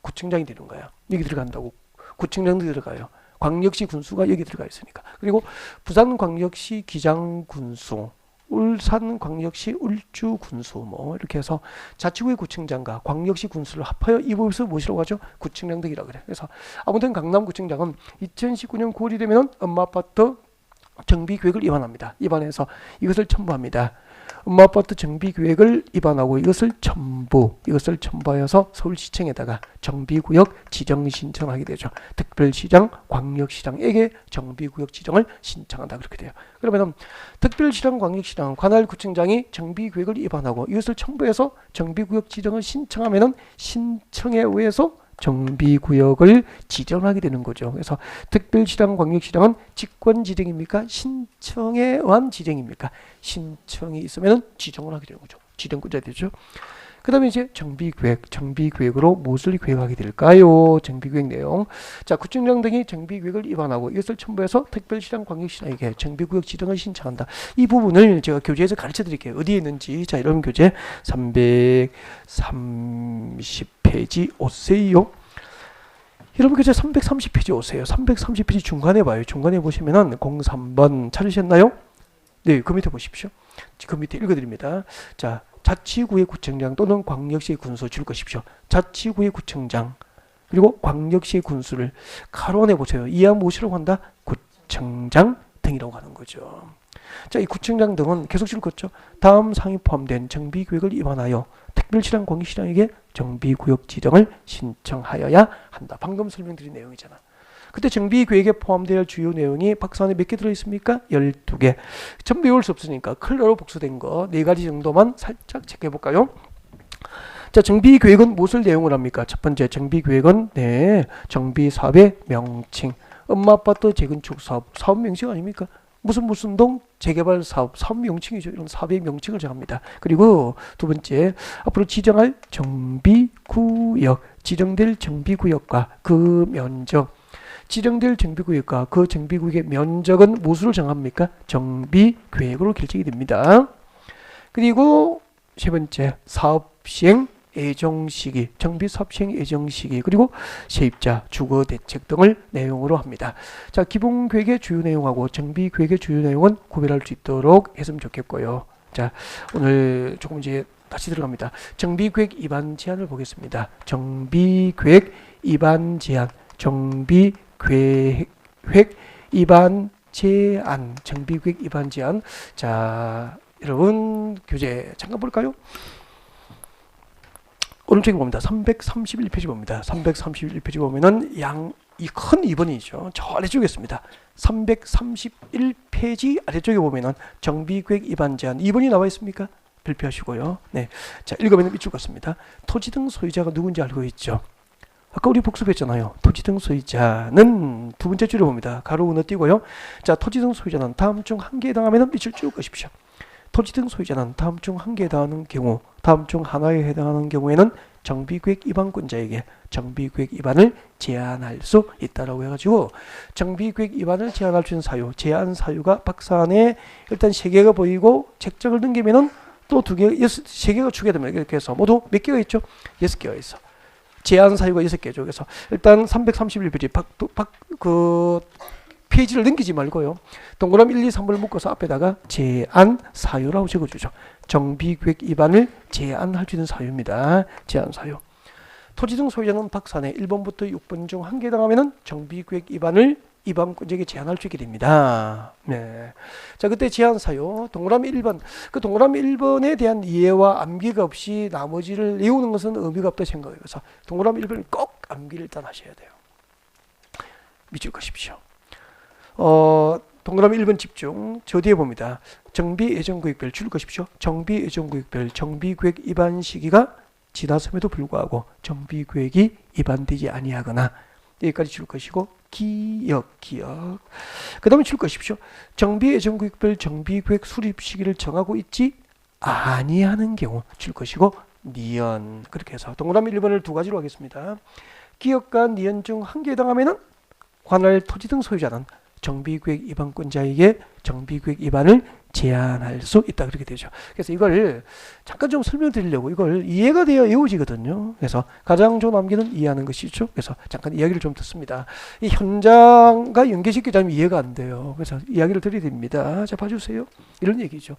구청장이 되는 거야. 여기 들어간다고. 구청장도 들어가요. 광역시 군수가 여기 들어가 있으니까. 그리고 부산광역시 기장군수, 울산광역시 울주군수 뭐 이렇게 해서 자치구의 구청장과 광역시 군수를 합하여 이 부분에서 무엇이라고 하죠? 구청장 등이라고 그래. 그래서 아무튼 강남구청장은 2019년 9월이 되면 엄마아파트 정비계획을 입안합니다. 입안해서 이것을 첨부합니다. 엄마아파트 정비계획을 입안하고 이것을 첨부하여서 서울시청에다가 정비구역 지정 신청하게 되죠. 특별시장, 광역시장에게 정비구역 지정을 신청한다 그렇게 돼요. 그러면 특별시장, 광역시장, 관할구청장이 정비계획을 입안하고 이것을 첨부해서 정비구역 지정을 신청하면은 신청에 의해서 정비구역을 지정하게 되는 거죠. 그래서 특별시장, 광역시장은 직권지정입니까? 신청에 의한 지정입니까? 신청이 있으면 지정을 하게 되는 거죠. 지정권자 되죠. 그 다음에 이제 정비계획으로 무엇을 계획하게 될까요? 정비계획 내용. 자, 구청장 등이 정비계획을 입안하고 이것을 첨부해서 특별시장, 광역시장에게 정비구역 지정을 신청한다. 이 부분을 제가 교재에서 가르쳐 드릴게요. 어디에 있는지. 자, 이런 교재 330페이지 오세요. 여러분 교재 330페이지 오세요. 330페이지 중간에 봐요. 중간에 보시면은 03번 찾으셨나요? 네, 그 밑에 보십시오. 그 밑에 읽어드립니다. 자, 자치구의 구청장 또는 광역시의 군수 줄 것이십시오. 자치구의 구청장 그리고 광역시의 군수를 가로 안에 보세요. 이하 무엇이라고 한다? 구청장 등이라고 하는 거죠. 자, 이 구청장 등은 계속 줄 것죠. 다음 사항이 포함된 정비계획을 입안하여 특별시장, 광역시장에게 정비구역 지정을 신청하여야 한다. 방금 설명드린 내용이잖아. 그때 정비계획에 포함될 주요 내용이 박스 안에 몇 개 들어있습니까? 12개. 전부 외울 수 없으니까 클러로 복수된 거 4가지 정도만 살짝 체크해볼까요? 자, 정비계획은 무엇을 내용을 합니까? 첫 번째, 정비계획은 정비사업의 명칭. 엄마아파트 재건축 사업 명칭 아닙니까? 무슨 동 재개발 사업 명칭이죠. 이런 사업의 명칭을 정합니다. 그리고 두 번째, 앞으로 지정할 정비구역, 지정될 정비구역과 그 면적, 지정될 정비구역과 그 정비구역의 면적은 무엇으로 정합니까? 정비계획으로 결정이 됩니다. 그리고 세 번째, 사업시행 예정시기, 정비사업시행 예정시기, 그리고 세입자, 주거대책 등을 내용으로 합니다. 자, 기본계획의 주요 내용하고 정비계획의 주요 내용은 구별할 수 있도록 했으면 좋겠고요. 자, 오늘 조금 이제 다시 들어갑니다. 정비계획 입안 제한을 보겠습니다. 정비계획 입안 제한, 정비계획 입안 제한, 정비계획 입안 제한. 자, 여러분 교재 잠깐 볼까요? 오른쪽에 봅니다. 331페이지 봅니다. 331페이지 보면은 이 큰 2번이죠. 저 아래쪽에 있습니다. 331페이지 아래쪽에 보면은 정비계획 위반 제한 2번이 나와 있습니까? 발표하시고요. 네. 자, 읽으면 밑줄 같습니다. 토지 등 소유자가 누군지 알고 있죠? 아까 우리 복습했잖아요. 토지 등 소유자는 두 번째 줄에 봅니다. 가로 건너뛰고요. 자, 토지 등 소유자는 다음 중 한 개에 해당하면 밑줄 쭉 그십시오. 토지 등 소유자는 다음 중 한 개에 해당하는 경우, 다음 중 하나에 해당하는 경우에는 정비계획 위반권자에게 정비계획 위반을 제한할 수 있다라고 해가지고 정비계획 위반을 제한할 수 있는 사유, 제한 사유가 박사안에 일단 3개가 보이고 책정을 넘기면은 또 3개가 추가되면 이렇게 해서 모두 몇 개가 있죠? 6개가 있어. 제한 사유가 6개죠. 그래서 일단 331페이지 페이지를 넘기지 말고요. 동그라미 1, 2, 3을 묶어서 앞에다가 제한 사유라고 적어주죠. 정비계획 위반을 제한할 수 있는 사유입니다. 제한 사유. 토지 등 소유자는 박산에 1번부터 6번 중 한 개 해당하면 정비계획 위반을 위반권자에게 제한할 수 있게 됩니다. 네. 자, 그때 제한 사유 동그라미 1번. 그 동그라미 1번에 대한 이해와 암기가 없이 나머지를 외우는 것은 의미가 없다 생각해요. 그래서 동그라미 1번을 꼭 암기를 일단 하셔야 돼요. 밑줄 그십시오. 동그라미 1번 집중. 저 뒤에 봅니다. 정비 예정구역별 줄 것입시오. 정비 예정구역별 정비계획 위반 시기가 지났음에도 불구하고 정비계획이 위반되지 아니하거나 여기까지 줄 것이고 기억 그 다음에 줄 것입시오. 정비 예정구역별 정비계획 수립 시기를 정하고 있지 아니하는 경우 줄 것이고 니은 그렇게 해서 동그라미 1번을 두 가지로 하겠습니다. 기억과 니은 중 한 개에 해당하면 관할 토지 등 소유자는 정비계획 위반권자에게 정비계획 위반을 제한할 수 있다 그렇게 되죠. 그래서 이걸 잠깐 좀 설명드리려고 이걸 이해가 되어 외워지거든요. 그래서 가장 좋은 암기는 이해하는 것이죠. 그래서 잠깐 이야기를 좀 듣습니다. 이 현장과 연계시키자면 이해가 안 돼요. 그래서 이야기를 드려야 됩니다. 자, 봐주세요. 이런 얘기죠.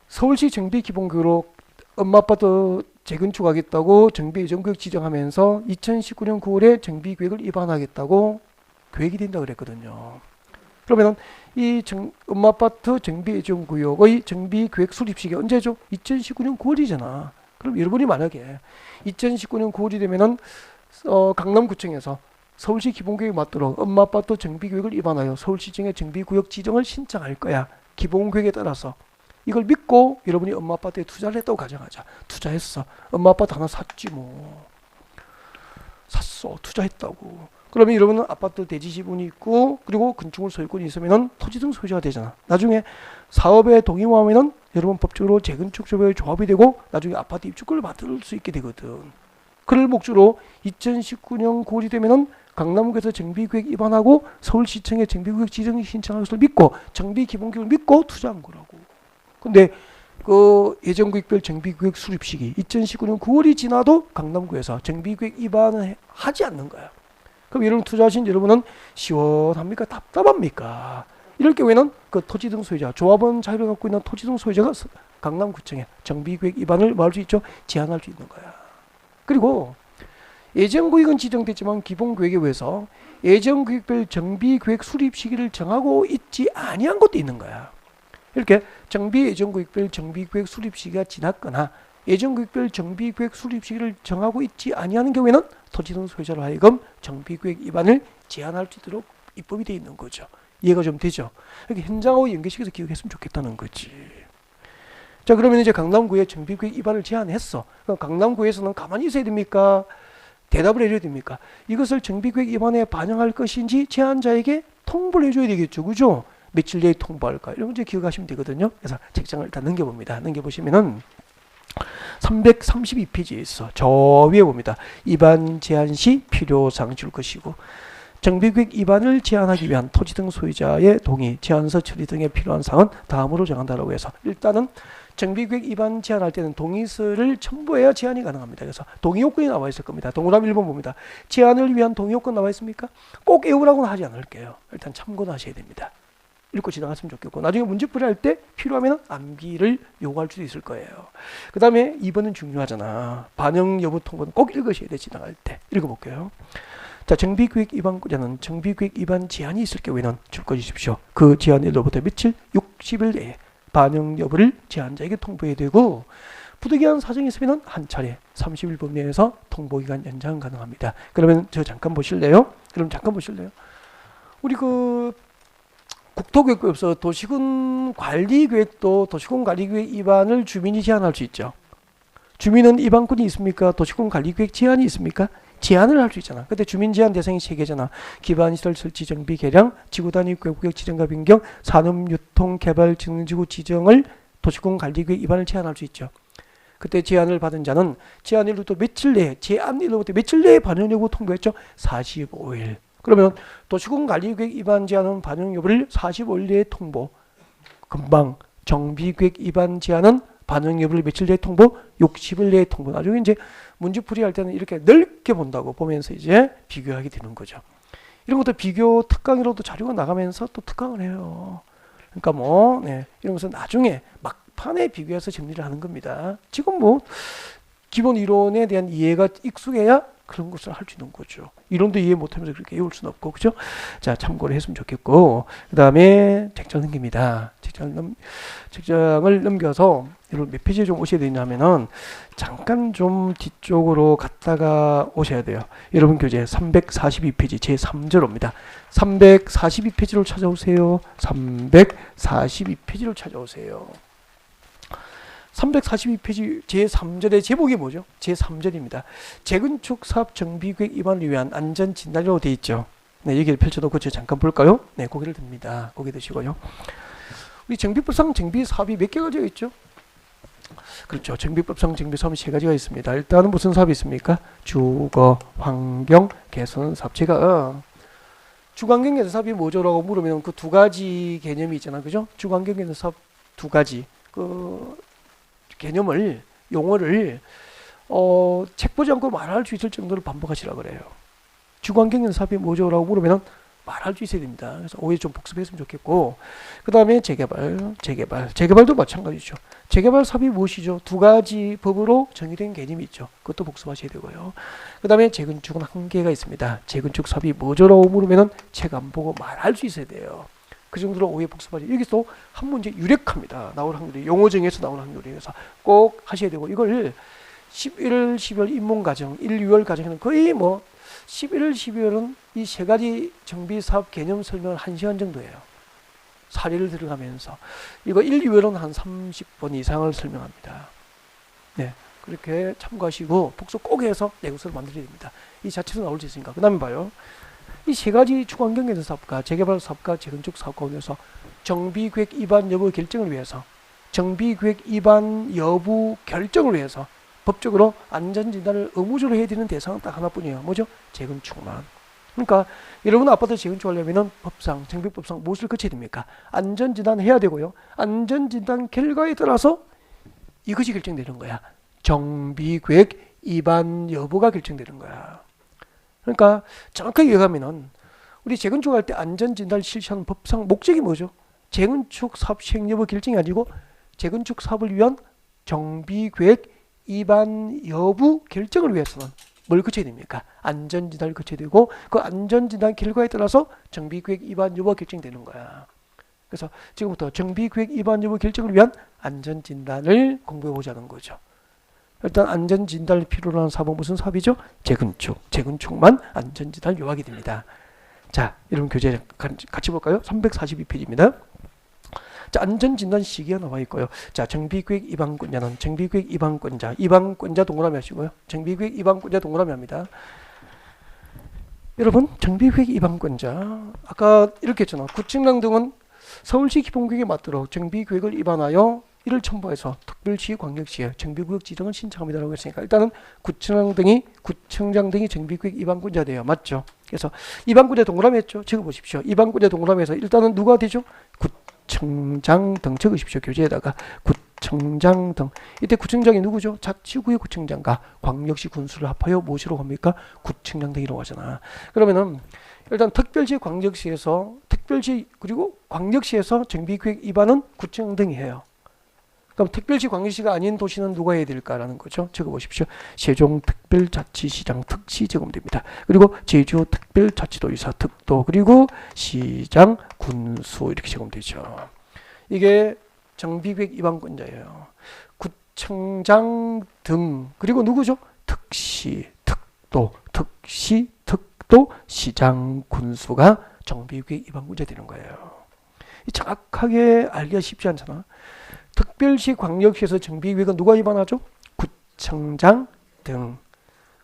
서울시 정비기본구역으로 엄마 아파트 재건축하겠다고 정비예정구역 지정하면서 2019년 9월에 정비계획을 위반하겠다고 계획이 된다 그랬거든요. 그러면은 이 엄마 아파트 정비예정구역의 정비계획 수립 시기 언제죠? 2019년 9월이잖아. 그럼 여러분이 만약에 2019년 9월이 되면은 강남구청에서 서울시 기본계획에 맞도록 엄마 아파트 정비계획을 위반하여 서울시청에 정비구역 지정을 신청할 거야. 기본계획에 따라서 이걸 믿고 여러분이 엄마 아파트에 투자를 했다고 가정하자. 투자했어. 엄마 아파트 하나 샀지 뭐. 샀어. 투자했다고. 그러면 여러분은 아파트 대지 지분이 있고 그리고 건축물 소유권이 있으면 토지 등 소유자가 되잖아. 나중에 사업에 동의하면은 여러분 법적으로 재건축 조합이 되고 나중에 아파트 입주권을 받을 수 있게 되거든. 그럴 목적으로 2019년 9월이 되면은 강남구에서 정비계획 위반하고 서울시청에 정비구역 지정 신청할 것을 믿고 정비기본계획을 믿고 투자한 거라고. 근데 그 예정구역별 정비구역 수립 시기 2019년 9월이 지나도 강남구에서 정비구역 위반을 하지 않는 거야. 그럼 여러분 투자하신 여러분은 시원합니까? 답답합니까? 이럴 경우에는 그 토지 등 소유자, 조합원 자유를 갖고 있는 토지 등 소유자가 강남구청에 정비구역 위반을 뭐 할 수 있죠? 제한할 수 있는 거야. 그리고 예정구역은 지정됐지만 기본구역에 의해서 예정구역별 정비구역 수립 시기를 정하고 있지 아니한 것도 있는 거야. 이렇게 정비 예정구역별 정비구역 수립 시기가 지났거나 예정구역별 정비구역 수립 시기를 정하고 있지 아니하는 경우에는 토지 등 소유자로 하여금 정비구역 위반을 제한할 수 있도록 입법이 되어 있는 거죠. 이해가 좀 되죠? 이렇게 현장하고 연계시켜서 기억했으면 좋겠다는 거지. 자, 그러면 이제 강남구에 정비구역 위반을 제한했어. 그럼 강남구에서는 가만히 있어야 됩니까? 대답을 해줘야 됩니까? 이것을 정비구역 위반에 반영할 것인지 제한자에게 통보를 해줘야 되겠죠. 그죠? 며칠 내에 통보할까? 이런 문제 기억하시면 되거든요. 그래서 책장을 일단 넘겨봅니다. 넘겨보시면은 332페이지에 있어. 저 위에 봅니다. 위반 제한 시 필요사항 줄 것이고 정비구역 위반을 제한하기 위한 토지 등 소유자의 동의, 제한서 처리 등에 필요한 사항은 다음으로 정한다라고 해서 일단은 정비구역 위반 제한할 때는 동의서를 첨부해야 제한이 가능합니다. 그래서 동의 요건이 나와 있을 겁니다. 동그라미 1번 봅니다. 제한을 위한 동의 요건 나와 있습니까? 꼭 외우라고는 하지 않을게요. 일단 참고는 하셔야 됩니다. 읽고 지나갔으면 좋겠고 나중에 문제풀이 할 때 필요하면 암기를 요구할 수도 있을 거예요. 그 다음에 2번은 중요하잖아. 반영 여부 통보는 꼭 읽으셔야 돼. 지나갈 때. 읽어볼게요. 자, 정비구역 위반자는 정비구역 위반 제한이 있을 경우에는 줄 것이십시오. 그 제한일로부터 며칠? 60일 내에 반영 여부를 제한자에게 통보해야 되고 부득이한 사정이 있으면 한 차례 30일 범 내에서 통보기간 연장 가능합니다. 그러면 저 잠깐 보실래요? 그럼 잠깐 보실래요? 우리 그 국토교육부에서 도시군 관리계획도 도시군 관리계획 위반을 주민이 제한할 수 있죠. 주민은 위반권이 있습니까? 도시군 관리계획 제한이 있습니까? 제한을 할 수 있잖아. 근데 주민 제한 대상이 3개잖아. 기반시설 설치 정비 개량, 지구단위 구역 지정과 변경, 산업 유통 개발 진흥지구 지정을 도시군 관리계획 위반을 제한할 수 있죠. 그때 제한을 받은 자는 제한일로부터 며칠 내에, 제한일로부터 며칠 내에 반영 여부 통보했죠. 45일. 그러면 도시군 관리계획 위반 제한은 반영 여부를 45일 내에 통보. 금방 정비계획 위반 제한은 반영 여부를 며칠 내에 통보, 60일 내에 통보. 나중에 이제 문제풀이 할 때는 이렇게 넓게 본다고 보면서 이제 비교하게 되는 거죠. 이런 것도 비교 특강으로도 자료가 나가면서 또 특강을 해요. 그러니까 뭐, 네, 이런 것은 나중에 막판에 비교해서 정리를 하는 겁니다. 지금 뭐 기본 이론에 대한 이해가 익숙해야 그런 것을 할 수 있는 거죠. 이론도 이해 못하면서 그렇게 외울 수는 없고, 그죠? 자, 참고를 했으면 좋겠고, 그 다음에 책장 넘깁니다. 책장을 넘겨서 여러분 몇 페이지에 좀 오셔야 되냐면은 잠깐 좀 뒤쪽으로 갔다가 오셔야 돼요. 여러분 교재 342페이지 제 3절입니다. 342페이지로 찾아오세요. 342페이지로 찾아오세요. 342페이지 제3절의 제목이 뭐죠? 제3절입니다. 재건축 사업 정비계획 위반을 위한 안전진단이라고 되어 있죠. 네, 여기를 펼쳐놓고 저 잠깐 볼까요? 네, 고개를 듭니다. 고개 드시고요. 우리 정비법상 정비 사업이 몇 개가 되어 있죠? 그렇죠. 정비법상 정비 사업이 3가지가 있습니다. 일단은 무슨 사업이 있습니까? 주거, 환경, 개선 사업. 제가 주거환경 개선 사업이 뭐죠라고 물으면 그 2가지 개념이 있잖아. 그죠? 주거환경 개선 사업 2가지. 그 개념을, 용어를 책 보지 않고 말할 수 있을 정도로 반복하시라 그래요. 주거환경 개선 사업이 뭐죠라고 물으면 말할 수 있어야 됩니다. 그래서 오해 좀 복습했으면 좋겠고, 그 다음에 재개발도 마찬가지죠. 재개발 사업이 무엇이죠? 2가지 법으로 정의된 개념이 있죠. 그것도 복습하셔야 되고요. 그 다음에 재건축은 한계가 있습니다. 재건축 사업이 뭐죠라고 물으면 책 안 보고 말할 수 있어야 돼요. 그 정도로 오해 복습하죠. 여기서 한 문제 유력합니다. 나올 확률이, 용어정에서 나올 확률이. 그래서 꼭 하셔야 되고, 이걸 11월, 12월 입문과정, 1, 2월 과정에는 거의 뭐 11월, 12월은 이 3가지 정비사업 개념 설명을 1시간 정도 해요. 사례를 들어가면서. 이거 1, 2월은 한 30번 이상을 설명합니다. 네, 그렇게 참고하시고 복습 꼭 해서 내구서를 만들어야 됩니다. 이 자체로 나올 수 있으니까. 그 다음에 봐요. 이 3가지 주거환경 개선 사업과 재개발 사업과 재건축 사업 가운데서 정비계획 위반 여부 결정을 위해서 법적으로 안전진단을 의무적으로 해야 되는 대상은 딱 하나뿐이에요. 뭐죠? 재건축만. 그러니까 여러분 아파트 재건축하려면 법상, 정비법상 무엇을 거쳐야 됩니까? 안전진단 해야 되고요. 안전진단 결과에 따라서 이것이 결정되는 거야. 정비계획 위반 여부가 결정되는 거야. 그러니까 정확하게 얘기하면은 우리 재건축할 때 안전진단을 실시하는 법상 목적이 뭐죠? 재건축 사업 시행 여부 결정이 아니고 재건축 사업을 위한 정비계획 위반 여부 결정을 위해서는 뭘 거쳐야 됩니까? 안전진단을 거쳐야 되고, 그 안전진단 결과에 따라서 정비계획 위반 여부가 결정되는 거야. 그래서 지금부터 정비계획 위반 여부 결정을 위한 안전진단을 공부해 보자는 거죠. 일단 안전진단을 필요로 하는 사업은 무슨 사업이죠? 재건축만 안전진단을 요하게 됩니다. 자, 여러분 교재 같이 볼까요? 342페이지입니다. 자, 안전진단 시기가 나와 있고요. 자, 정비계획 위반권자는 정비계획 위반권자 동그라미 하시고요. 정비계획 위반권자 동그라미 합니다. 여러분, 정비계획 위반권자 아까 이렇게 했잖아. 구청장 등은 서울시 기본계획에 맞도록 정비계획을 위반하여 이를 첨부해서 특별시, 광역시에 정비구역 지정을 신청합니다라고 했으니까 일단은 구청장 등이 정비계획 위반권자 돼요. 맞죠? 그래서 위반권자 동그라미 했죠. 적어보십시오. 위반권자 동그라미에서 일단은 누가 되죠? 구청장 등 적으십시오. 교재에다가 구청장 등. 이때 구청장이 누구죠? 자치구의 구청장과 광역시 군수를 합하여 무엇이라고 합니까? 구청장 등이라고 하잖아. 그러면은 일단 특별시, 광역시에서 그리고 광역시에서 정비계획 위반은 구청장 등이 해요. 그럼 특별시, 광역시가 아닌 도시는 누가 해야 될까라는 거죠. 적어보십시오. 세종특별자치시장 특시 적으면 됩니다. 그리고 제주특별자치도지사 특도, 그리고 시장, 군수 이렇게 적으면 되죠. 이게 정비계획 위반권자예요. 구청장 등 그리고 누구죠? 특시, 특도, 특시, 특도, 시장, 군수가 정비구역 위반군자 되는 거예요. 정확하게 알기가 쉽지 않잖아. 특별시, 광역시에서 정비구역은 누가 위반하죠? 구청장 등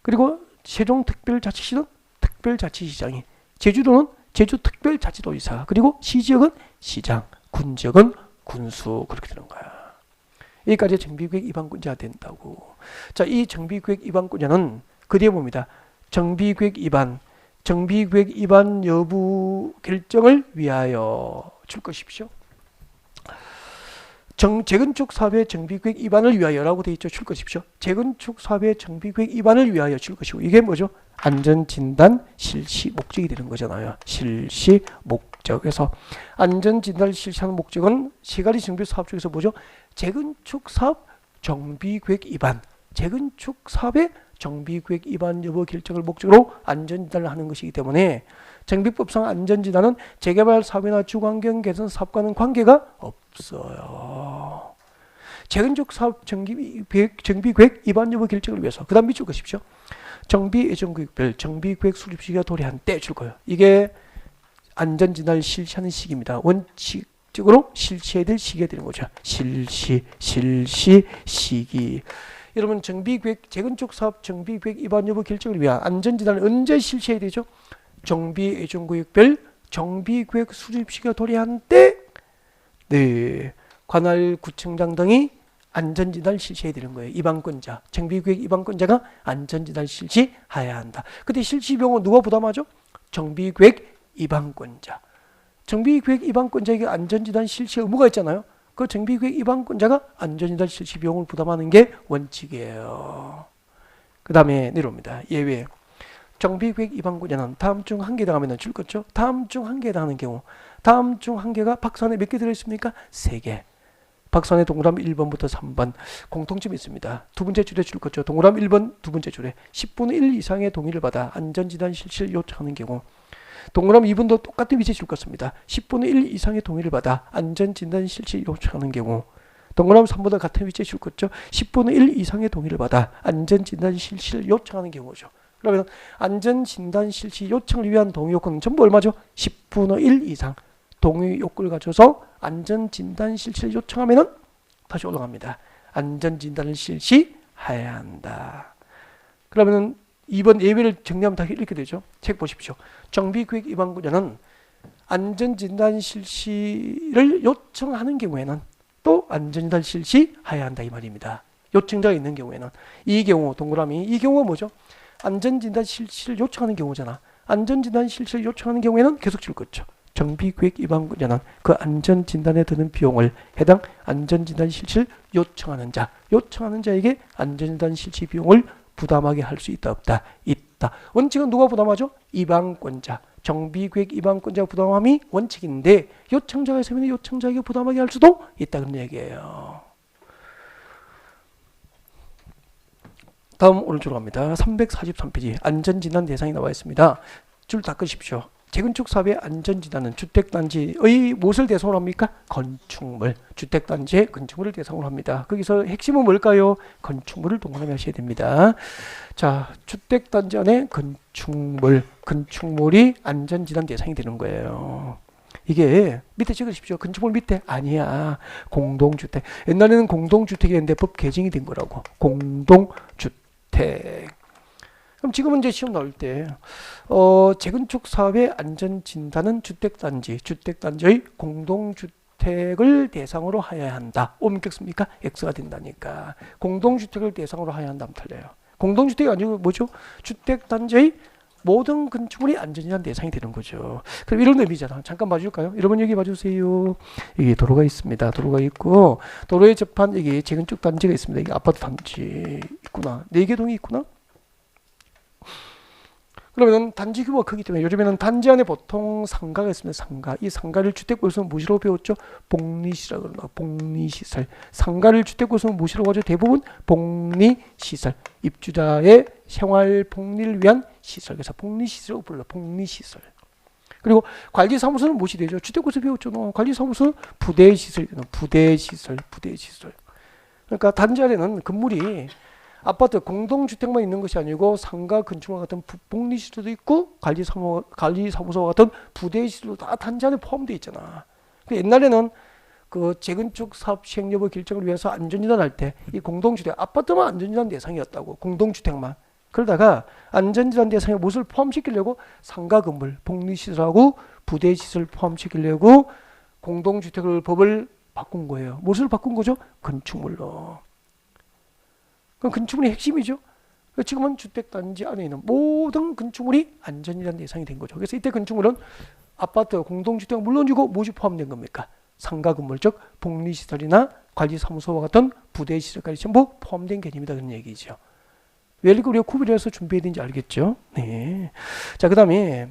그리고 세종특별자치시는 특별자치시장이, 제주도는 제주특별자치도지사, 그리고 시지역은 시장, 군지역은 군수, 그렇게 되는 거야. 여기까지 정비구역 위반군자가 된다고. 자, 이 정비구역 위반군자는 그 뒤에 봅니다. 정비구역 위반 여부 결정을 위하여 줄 것이십시오. 재건축 사업의 정비구역 위반을 위하여라고 되어 있죠. 줄 것이십시오. 재건축 사업의 정비구역 위반을 위하여 줄 것이고, 이게 뭐죠? 안전진단 실시 목적이 되는 거잖아요. 실시 목적에서 안전진단을 실시하는 목적은 세 가지 정비 사업 중에서 뭐죠? 재건축 사업 정비구역 위반, 재건축 사업의 정비구역 위반 여부 결정을 목적으로 안전진단을 하는 것이기 때문에 정비법상 안전진단은 재개발 사업이나 주환경 개선 사업과는 관계가 없어요. 재건축 사업 정비구역 위반 여부 결정을 위해서. 그 다음 밑줄 것이십시오. 정비 예정구역별 정비구역 수립 시기가 도래한 때 줄 거예요. 이게 안전진단을 실시하는 시기입니다. 원칙적으로 실시해야 될 시기가 되는 거죠. 실시 시기. 여러분, 정비구역 재건축 사업 정비구역 위반 여부 결정을 위한 안전진단을 언제 실시해야 되죠? 정비 예정구역별 정비구역 수립 시기가 도래한 때, 네, 관할 구청장 등이 안전진단을 실시해야 되는 거예요. 위반권자, 정비구역 위반권자가 안전진단을 실시해야 한다. 근데 실시 비용은 누가 부담하죠? 정비구역 위반권자. 정비구역 위반권자에게 안전진단 실시 의무가 있잖아요. 그 정비구역 위반권자가 안전진단 실시 비용을 부담하는 게 원칙이에요. 그 다음에 내려옵니다. 예외. 정비구역 위반권자는 다음 중 한 개 해당하면 줄 거죠. 다음 중 한 개 해당하는 경우, 다음 중 한 개가 박스 안에 몇 개 들어있습니까? 3개. 박스 안에 동그라미 1번부터 3번 공통점이 있습니다. 두 번째 줄에 줄 거죠. 동그라미 1번 두 번째 줄에 10분의 1 이상의 동의를 받아 안전진단 실시를 요청하는 경우, 동그라미 2번도 똑같은 위치에 줄 것입니다. 10분의 1 이상의 동의를 받아 안전진단 실시 요청하는 경우, 동그라미 3번도 같은 위치에 줄 거죠. 10분의 1 이상의 동의를 받아 안전진단 실시를 요청하는 경우죠. 그러면 안전진단 실시 요청을 위한 동의 요건은 전부 얼마죠? 10분의 1 이상 동의 요건을 가져서 안전진단 실시를 요청하면은 다시 올라갑니다. 안전진단을 실시해야 한다. 그러면은 2번 예외를 정리하면 다 이렇게 되죠. 책 보십시오. 정비구역 위반군자는 안전진단 실시를 요청하는 경우에는 또 안전진단 실시해야 한다 이 말입니다. 요청자가 있는 경우에는. 이 경우 동그라미, 이 경우가 뭐죠? 안전진단 실시를 요청하는 경우잖아. 안전진단 실시를 요청하는 경우에는 계속 줄 거죠. 정비구역 위반군자는 그 안전진단에 드는 비용을 해당 안전진단 실시를 요청하는 자에게 안전진단 실시 비용을 부담하게 할 수 있다 없다? 있다. 원칙은 누가 부담하죠? 위반권자. 정비구역 위반권자가 부담함이 원칙인데 요청자가 있으면 요청자에게 부담하게 할 수도 있다 그런 얘기예요. 다음 오른쪽으로 갑니다. 343페이지 안전진단 대상이 나와 있습니다. 줄 닦으십시오. 재건축 사업의 안전진단은 주택단지의 무엇을 대상으로 합니까? 건축물. 주택단지의 건축물을 대상으로 합니다. 거기서 핵심은 뭘까요? 건축물을 동그라미 하셔야 됩니다. 자, 주택단지 안에 건축물이 안전진단 대상이 되는 거예요. 이게 밑에 찍으십시오. 건축물 밑에 아니야. 공동주택. 옛날에는 공동주택이었는데 법 개정이 된 거라고. 공동주택. 그럼 지금은 이제 시험 나올 때 재건축 사업의 안전진단은 주택단지의 공동주택을 대상으로 하여야 한다. 옮겼습니까? X가 된다니까. 공동주택을 대상으로 하여야 한다면 틀려요. 공동주택이 아니고 뭐죠? 주택단지의 모든 건축물이 안전진단 대상이 되는 거죠. 그럼 이런 의미잖아. 잠깐 봐줄까요? 여러분 여기 봐주세요. 여기 도로가 있습니다. 도로가 있고 도로에 접한 여기 재건축 단지가 있습니다. 여기 아파트 단지 있구나. 4개 동이 있구나. 그러면 단지 규모가 크기 때문에 요즘에는 단지 안에 보통 상가가 있습니다. 상가. 이 상가를 주택구에서 무엇이라고 배웠죠? 복리시설이라고 그러나 복리시설. 상가를 주택구에서 무엇이라고 하죠? 대부분 복리시설. 입주자의 생활 복리를 위한 시설. 그래서 복리시설이라고 불러. 복리시설. 그리고 관리사무소는 무엇이 되죠? 주택구에서 배웠죠. 관리사무소는 부대시설. 부대시설. 그러니까 단지 안에는 건물이 아파트 공동주택만 있는 것이 아니고 상가 건축물 같은 복리시설도 있고 관리사무소와 같은 부대시설도 다 단지 안에 포함되어 있잖아. 옛날에는 그 재건축 사업 시행 여부 결정을 위해서 안전진단 할 때 이 공동주택 아파트만 안전진단 대상이었다고. 공동주택만. 그러다가 안전진단 대상에 무엇을 포함시키려고 상가 건물 복리시설하고 부대시설 포함시키려고 공동주택을 법을 바꾼 거예요. 무엇을 바꾼 거죠? 건축물로. 그럼 건축물이 핵심이죠. 지금은 주택단지 안에 있는 모든 건축물이 안전이라는 대상이 된 거죠. 그래서 이때 건축물은 아파트, 공동주택 물론이고 무엇이 포함된 겁니까? 상가 건물, 즉 복리시설이나 관리사무소와 같은 부대시설까지 전부 포함된 개념이다 그런 얘기죠. 왜 이렇게 우리가 구별을 해서 준비해야 되는지 알겠죠? 네. 자, 그 다음에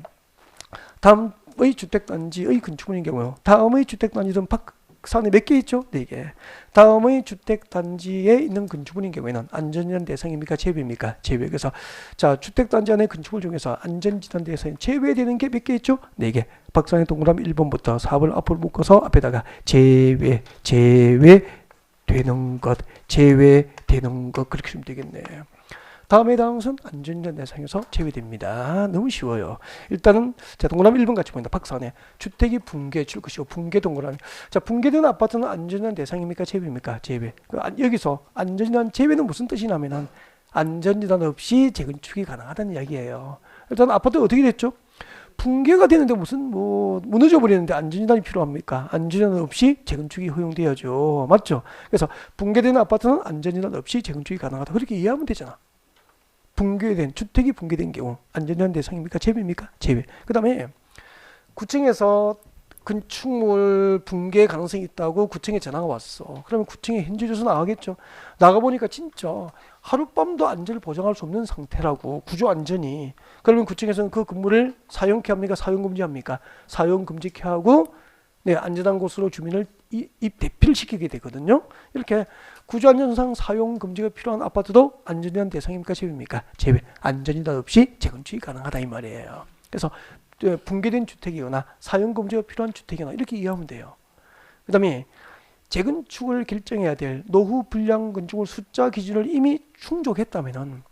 다음의 주택단지의 건축물인 경우요. 다음의 주택단지는 박산에 몇 개 있죠? 4개. 다음의 주택단지에 있는 건축물인 경우에는 안전진단 대상입니까? 제외입니까? 제외. 그래서 자, 주택단지 안에 건축물 중에서 안전진단 대상에 제외되는 게 몇 개 있죠? 4개. 박산의 동그라미 1번부터 4번 앞으로 묶어서 앞에다가 제외되는 것 그렇게 하면 되겠네. 다음에 다음 것은 안전진단 대상에서 제외됩니다. 너무 쉬워요. 일단은 자, 동그라미 1번 같이 보인다. 박스 안에 주택이 붕괴 줄 것이고 붕괴 동그라미. 자, 붕괴된 아파트는 안전진단 대상입니까? 제외입니까? 제외. 여기서 안전진단 제외는 무슨 뜻이냐면은 안전진단 없이 재건축이 가능하다는 이야기예요. 일단 아파트 어떻게 됐죠? 붕괴가 되는데 무슨 뭐 무너져 버리는데 안전진단이 필요합니까? 안전진단 없이 재건축이 허용돼야죠. 맞죠? 그래서 붕괴된 아파트는 안전진단 없이 재건축이 가능하다. 그렇게 이해하면 되잖아. 주택이 붕괴된 경우 안전진단 대상입니까? 제외입니까? 제외. 그 다음에 구청에서 건축물 붕괴 가능성이 있다고 구청에 전화가 왔어. 그러면 구청에 현지 조사 나가겠죠. 나가보니까 진짜 하룻밤도 안전을 보장할 수 없는 상태라고, 구조 안전이. 그러면 구청에서는 그 건물을 사용케 합니까? 사용금지합니까? 사용금지케 하고 네, 안전한 곳으로 주민을 대피를 시키게 되거든요. 이렇게 구조안전상 사용금지가 필요한 아파트도 안전진단 대상입니까? 제외입니까? 제외. 안전진단 없이 재건축이 가능하다 이 말이에요. 그래서 붕괴된 주택이거나 사용금지가 필요한 주택이거나 이렇게 이해하면 돼요. 그 다음에 재건축을 결정해야 될 노후 불량 건축물 숫자 기준을 이미 충족했다면은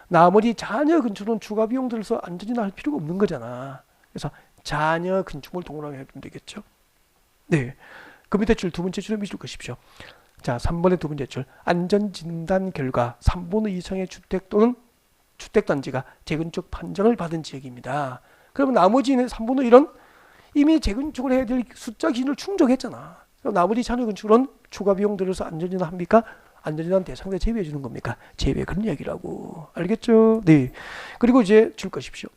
나머지 잔여 건축은 추가 비용 들어서 안전진단 할 필요가 없는 거잖아. 그래서 잔여 건축물 동그라미 해주면 되겠죠. 네. 그 밑에 줄 두 번째 줄에 미줄 것이십시오. 자, 3번의 두 번째 줄. 안전진단 결과 3분의 2 이상의 주택 또는 주택단지가 재건축 판정을 받은 지역입니다. 그러면 나머지는 3분의 1은 이미 재건축을 해야 될 숫자 기준을 충족했잖아. 그럼 나머지 잔여 건축은 추가 비용 들어서 안전진단 합니까? 안전진단 대상에 제외해 주는 겁니까? 제외. 그런 이야기라고. 알겠죠? 네. 그리고 이제 줄 것이십시오.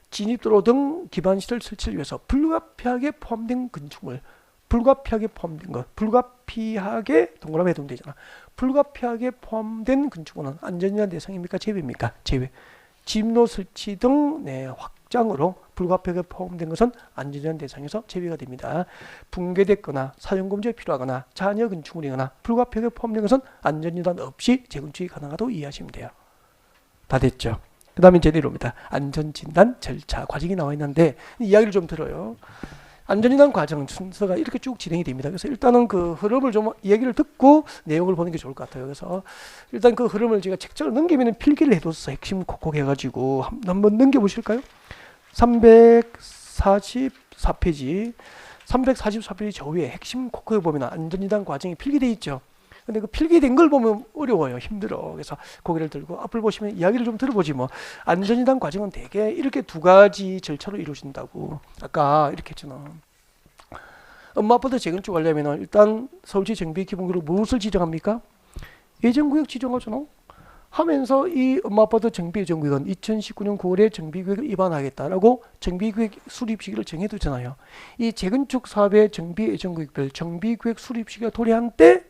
진입도로 등 기반시설 설치를 위해서 불가피하게 포함된 건축물, 불가피하게 포함된 것, 불가피하게 동그라미 해두면 되잖아. 불가피하게 포함된 건축물은 안전진단 대상입니까? 제외입니까? 제외. 진입로 설치 등 확장으로 불가피하게 포함된 것은 안전진단 대상에서 제외가 됩니다. 붕괴됐거나 사용금지가 필요하거나 잔여 건축물이거나 불가피하게 포함된 것은 안전진단 없이 재건축이 가능하다고 이해하시면 돼요. 다 됐죠? 그 다음에 제대로입니다. 안전진단 절차 과정이 나와 있는데 이야기를 좀 들어요. 안전진단 과정 순서가 이렇게 쭉 진행이 됩니다. 그래서 일단은 그 흐름을 좀 얘기를 듣고 내용을 보는 게 좋을 것 같아요. 그래서 일단 그 흐름을 제가 책자를 넘기면 필기를 해뒀어. 핵심 콕콕 해가지고 한번 넘겨보실까요? 344페이지 344페이지 저 위에 핵심 콕콕에 보면 안전진단 과정이 필기되어 있죠. 근데 그 필기된 걸 보면 어려워요. 힘들어. 그래서 고개를 들고 앞을 보시면 이야기를 좀 들어보지 뭐. 안전진단 과정은 대개 이렇게 두 가지 절차로 이루어진다고. 아까 이렇게 했잖아. 엄마 아파트 재건축 하려면 일단 서울시 정비기본구역으로 무엇을 지정합니까? 예정구역 지정하잖아. 하면서 이 엄마 아파트 정비예정구역은 2019년 9월에 정비구역을 위반하겠다라고 정비구역 수립 시기를 정해두잖아요. 이 재건축 사업의 정비예정구역별 정비구역 수립 시기가 도래한 때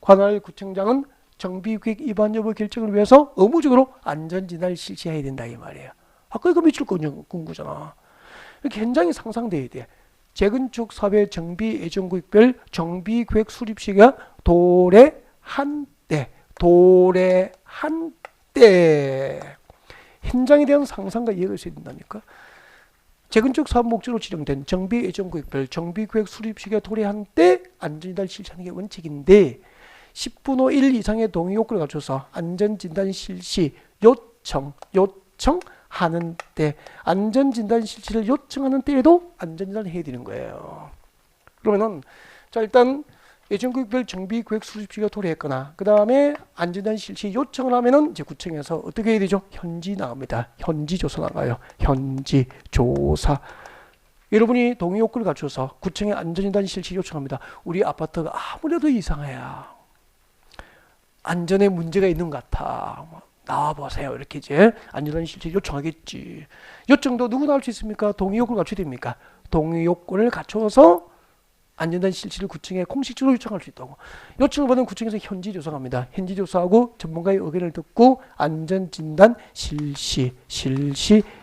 관할 구청장은 정비구역 위반 여부 결정을 위해서 의무적으로 안전진단을 실시해야 된다 이 말이에요. 아까 이거 며칠 건거잖아. 이렇게 현장이 상상돼야 돼. 재건축 사업의 정비예정구역별 정비구역 수립 시기가 도래한 때 현장에 대한 상상과 이해가 있어야 된다니까. 재건축 사업 목적으로 지정된 정비예정구역별 정비구역 수립 시기가 도래한 때 안전진단을 실시하는 게 원칙인데 10분의 1 이상의 동의 요건을 갖춰서 안전진단 실시 요청하는 때, 안전진단 실시를 요청하는 때에도 안전진단을 해야 되는 거예요. 그러면은 자 일단 예전구역별 정비구역 수립시가 도래했거나 그 다음에 안전진단 실시 요청을 하면은 이제 구청에서 어떻게 해야 되죠? 현지 나옵니다. 현지 조사 나가요. 현지 조사. 여러분이 동의 요건을 갖춰서 구청에 안전진단 실시 요청합니다. 우리 아파트가 아무래도 이상해요. 안전에 문제가 있는 것 같아. 나와보세요. 이렇게 이제 안전진단 실시 요청하겠지. 요청도 누구나 할 수 있습니까? 동의 요건을 갖춰야 됩니까? 동의 요건을 갖춰서 안전진단 실시를 구청에 공식적으로 요청할 수 있다고. 요청을 받은 구청에서 현지 조사합니다. 현지 조사하고 전문가의 의견을 듣고 안전진단 실시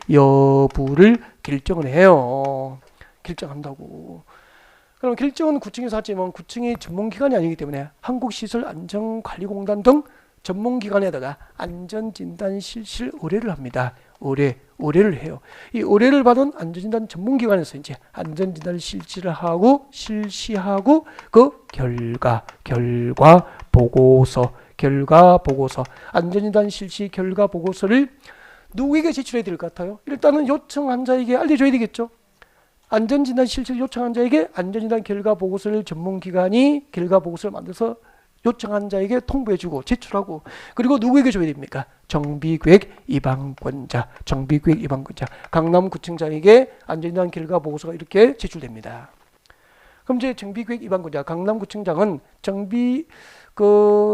여부를 결정을 해요. 결정한다고. 그럼 결정은 구청에서 하지만 구청이 전문기관이 아니기 때문에 한국시설안전관리공단 등 전문기관에다가 안전진단 실시를 의뢰를 합니다. 의뢰를 해요. 이 의뢰를 받은 안전진단 전문기관에서 이제 안전진단 실시를 하고 실시하고 그 결과 보고서 안전진단 실시 결과 보고서를 누구에게 제출해야 될 것 같아요? 일단은 요청한 자에게 알려줘야 되겠죠. 안전진단 실시를 요청한 자에게 안전진단 결과 보고서를 전문기관이 결과 보고서를 만들어서 요청한 자에게 통보해주고 제출하고 그리고 누구에게 줘야 됩니까? 정비계획 위반권자 강남구청장에게 안전진단 결과 보고서가 이렇게 제출됩니다. 그럼 이제 정비계획 위반권자 강남구청장은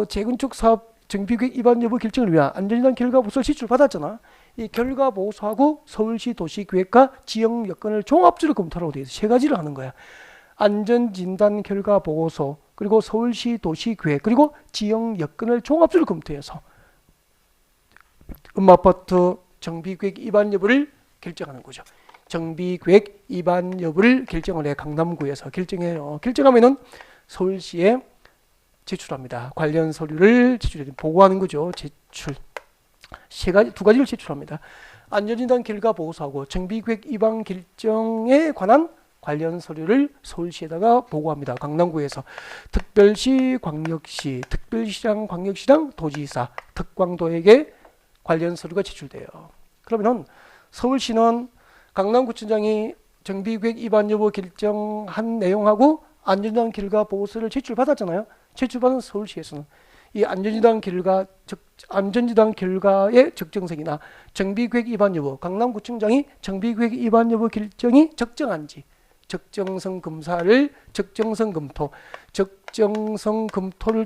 재건축 사업 정비계획 위반 여부 결정을 위한 안전진단 결과 보고서를 제출받았잖아. 이 결과 보고서하고 서울시 도시계획과 지역 여건을 종합적으로 검토하라고 되어 있어. 세 가지를 하는 거야. 안전진단 결과 보고서 그리고 서울시 도시계획 그리고 지역 여건을 종합적으로 검토해서 음아파트 정비계획 위반 여부를 결정하는 거죠. 정비계획 위반 여부를 결정을 해. 강남구에서 결정해요. 결정하면은 서울시에 제출합니다. 관련 서류를 보고하는 거죠. 제출. 두 가지를 제출합니다. 안전진단 결과 보고서하고 정비계획 위반 결정에 관한 관련 서류를 서울시에다가 보고합니다. 강남구에서 특별시, 광역시, 특별시랑 광역시랑 도지사, 특광도에게 관련 서류가 제출돼요. 그러면 서울시는 강남구청장이 정비계획 위반 여부 결정한 내용하고 안전진단 결과 보고서를 제출받았잖아요. 제출받은 서울시에서는 이 안전진단 결과의 적정성이나 정비계획 위반 여부, 강남구청장이 정비계획 위반 여부 결정이 적정한지 적정성 검토를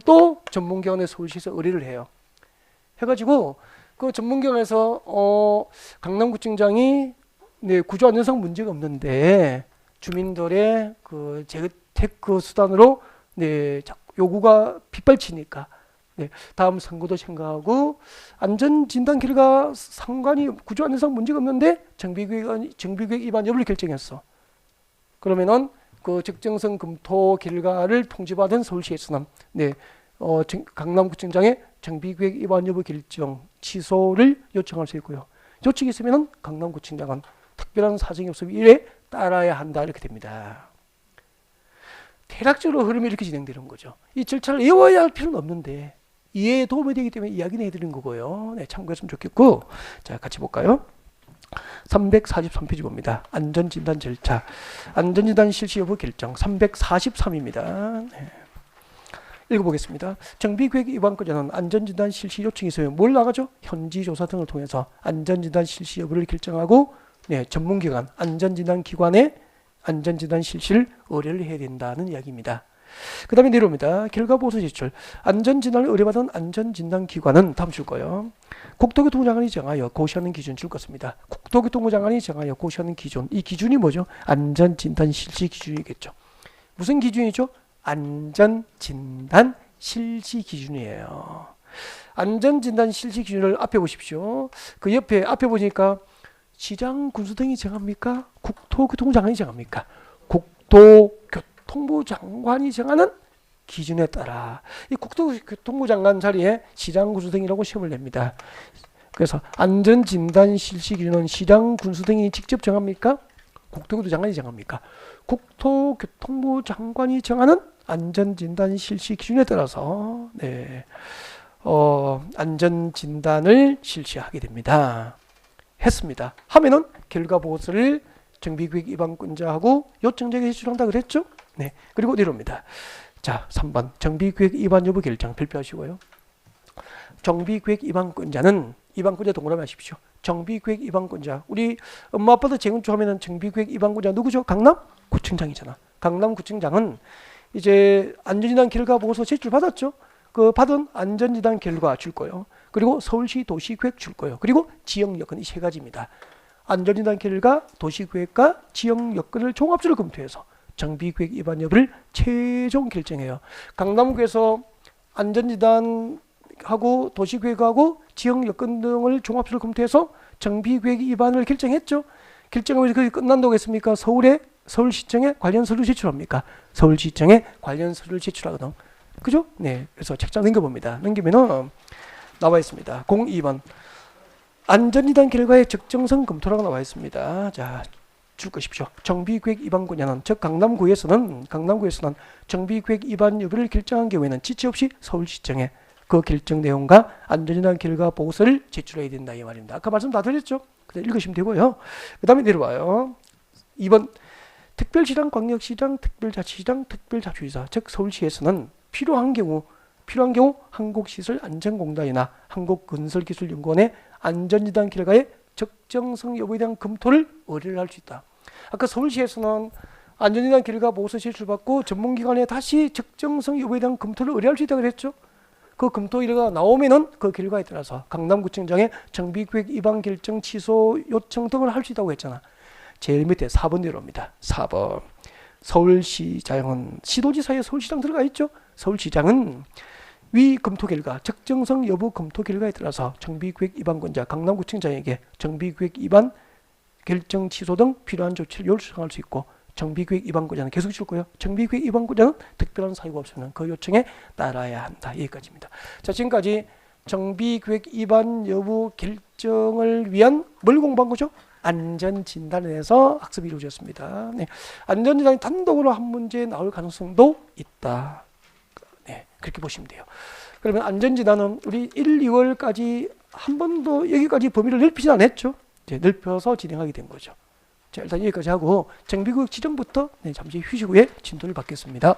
또 전문기관에 서울시에서 의뢰를 해요. 해가지고 그 전문기관에서 강남구청장이 구조 안전상 문제가 없는데 주민들의 그 재테크 수단으로 요구가 빗발치니까 다음 선거도 생각하고 안전진단 결과 상관이 구조 안전상 문제가 없는데 정비계획 위반 여부를 결정했어. 그러면은 그 적정성 검토 결과를 통지받은 서울시에서는 강남구청장의 정비계획 위반 여부 결정 취소를 요청할 수 있고요. 요청이 있으면은 강남구청장은 특별한 사정이 없으면 이래 따라야 한다 이렇게 됩니다. 대략적으로 흐름이 이렇게 진행되는 거죠. 이 절차를 외워야 할 필요는 없는데 이해에 도움이 되기 때문에 이야기는 해드린 거고요. 참고했으면 좋겠고 자 같이 볼까요? 343페이지 봅니다. 안전진단 절차 안전진단 실시 여부 결정 343입니다. 읽어보겠습니다. 정비계획 위반권자는 안전진단 실시 요청이 있으면 뭘 나가죠? 현지조사 등을 통해서 안전진단 실시 여부를 결정하고 전문기관 안전진단 기관에 안전진단 실시를 의뢰를 해야 된다는 이야기입니다. 그 다음에 내려옵니다. 결과보고서 제출. 안전진단을 의뢰받은 안전진단기관은 다음 줄 거예요. 국토교통부 장관이 정하여 고시하는 기준 줄 것입니다. 국토교통부 장관이 정하여 고시하는 기준. 이 기준이 뭐죠? 안전진단 실시 기준이겠죠. 무슨 기준이죠? 안전진단 실시 기준이에요. 안전진단 실시 기준을 앞에 보십시오. 그 앞에 보니까 시장 군수등이 정합니까? 국토교통부 장관이 정합니까? 국토교통부 장관이 정하는 기준에 따라 이 국토교통부 장관 자리에 시장 군수등이라고 시험을 냅니다. 그래서 안전진단 실시 기준은 시장 군수등이 직접 정합니까? 국토교통부 장관이 정합니까? 국토교통부 장관이 정하는 안전진단 실시 기준에 따라서 안전진단을 실시하게 됩니다. 했습니다. 하면은 결과 보고서를 정비구역 위반권자하고 요청자에게 제출한다 그랬죠? 네. 그리고 내려옵니다. 자, 3번 정비구역 위반 여부 결정 발표하시고요. 정비구역 위반권자는 위반권자 동그라미 하십시오. 정비구역 위반권자. 우리 엄마 아빠도 재건축 하면은 정비구역 위반권자 누구죠? 강남구청장이잖아. 강남구청장은 이제 안전진단 결과 보고서 제출 받았죠? 그 받은 안전진단 결과 줄 거예요. 그리고 서울시 도시계획 줄 거예요. 그리고 지역 여건 이 세 가지입니다. 안전진단 결과, 도시계획과 지역 여건을 종합적으로 검토해서 정비계획 위반 여부를 최종 결정해요. 강남구에서 안전진단하고 도시계획하고 지역 여건 등을 종합적으로 검토해서 정비계획 위반을 결정했죠. 결정하면서 그게 끝난다고 했습니까? 서울시청에 관련 서류 제출합니까? 서울시청에 관련 서류를 제출하거든. 그죠? 네. 그래서 책장 넘겨봅니다. 넘기면은 나와 있습니다. 02번. 안전진단 결과의 적정성 검토라고 나와 있습니다. 자, 줄 것이십시오. 정비계획 위반권자는, 즉 강남구에서는 정비계획 위반 여부를 결정한 경우에는 지체 없이 서울시청에 그 결정 내용과 안전진단 결과 보고서를 제출해야 된다 이 말입니다. 아까 말씀 다 드렸죠? 그대로 읽으시면 되고요. 그 다음에 내려와요. 2번. 특별시랑 광역시랑 특별자치시랑 특별자치위사, 즉 서울시에서는 필요한 경우 한국시설안전공단이나 한국건설기술연구원의 안전진단 결과의 적정성 여부에 대한 검토를 의뢰를 할 수 있다. 아까 서울시에서는 안전진단 결과 보고서 제출받고 전문기관에 다시 적정성 여부에 대한 검토를 의뢰할 수 있다고 그랬죠. 그 검토 결과가 나오면은 그 결과에 따라서 강남구청장의 정비계획 위반 결정 취소 요청 등을 할 수 있다고 했잖아. 제일 밑에 4번 내려옵니다. 4번. 서울시장은 시도지사에 서울시장 들어가 있죠. 서울시장은 위 검토 결과, 적정성 여부 검토 결과에 따라서 정비계획 위반권자 강남구청장에게 정비계획 위반 결정 취소 등 필요한 조치를 요청할 수 있고, 정비계획 위반권자는 계속 줄 거예요. 정비계획 위반권자는 특별한 사유가 없으면 그 요청에 따라야 한다. 여기까지입니다. 자, 지금까지 정비계획 위반 여부 결정을 위한 뭘 공부한 거죠? 안전진단에 대해서 학습이 이루어졌습니다. 네. 안전진단이 단독으로 한 문제 나올 가능성도 있다. 네, 그렇게 보시면 돼요. 그러면 안전진단은 우리 1, 2월까지 한 번도 여기까지 범위를 넓히지 않았죠. 이제 넓혀서 진행하게 된 거죠. 자, 일단 여기까지 하고 정비구역 지정부터 잠시 휴식 후에 진도를 받겠습니다.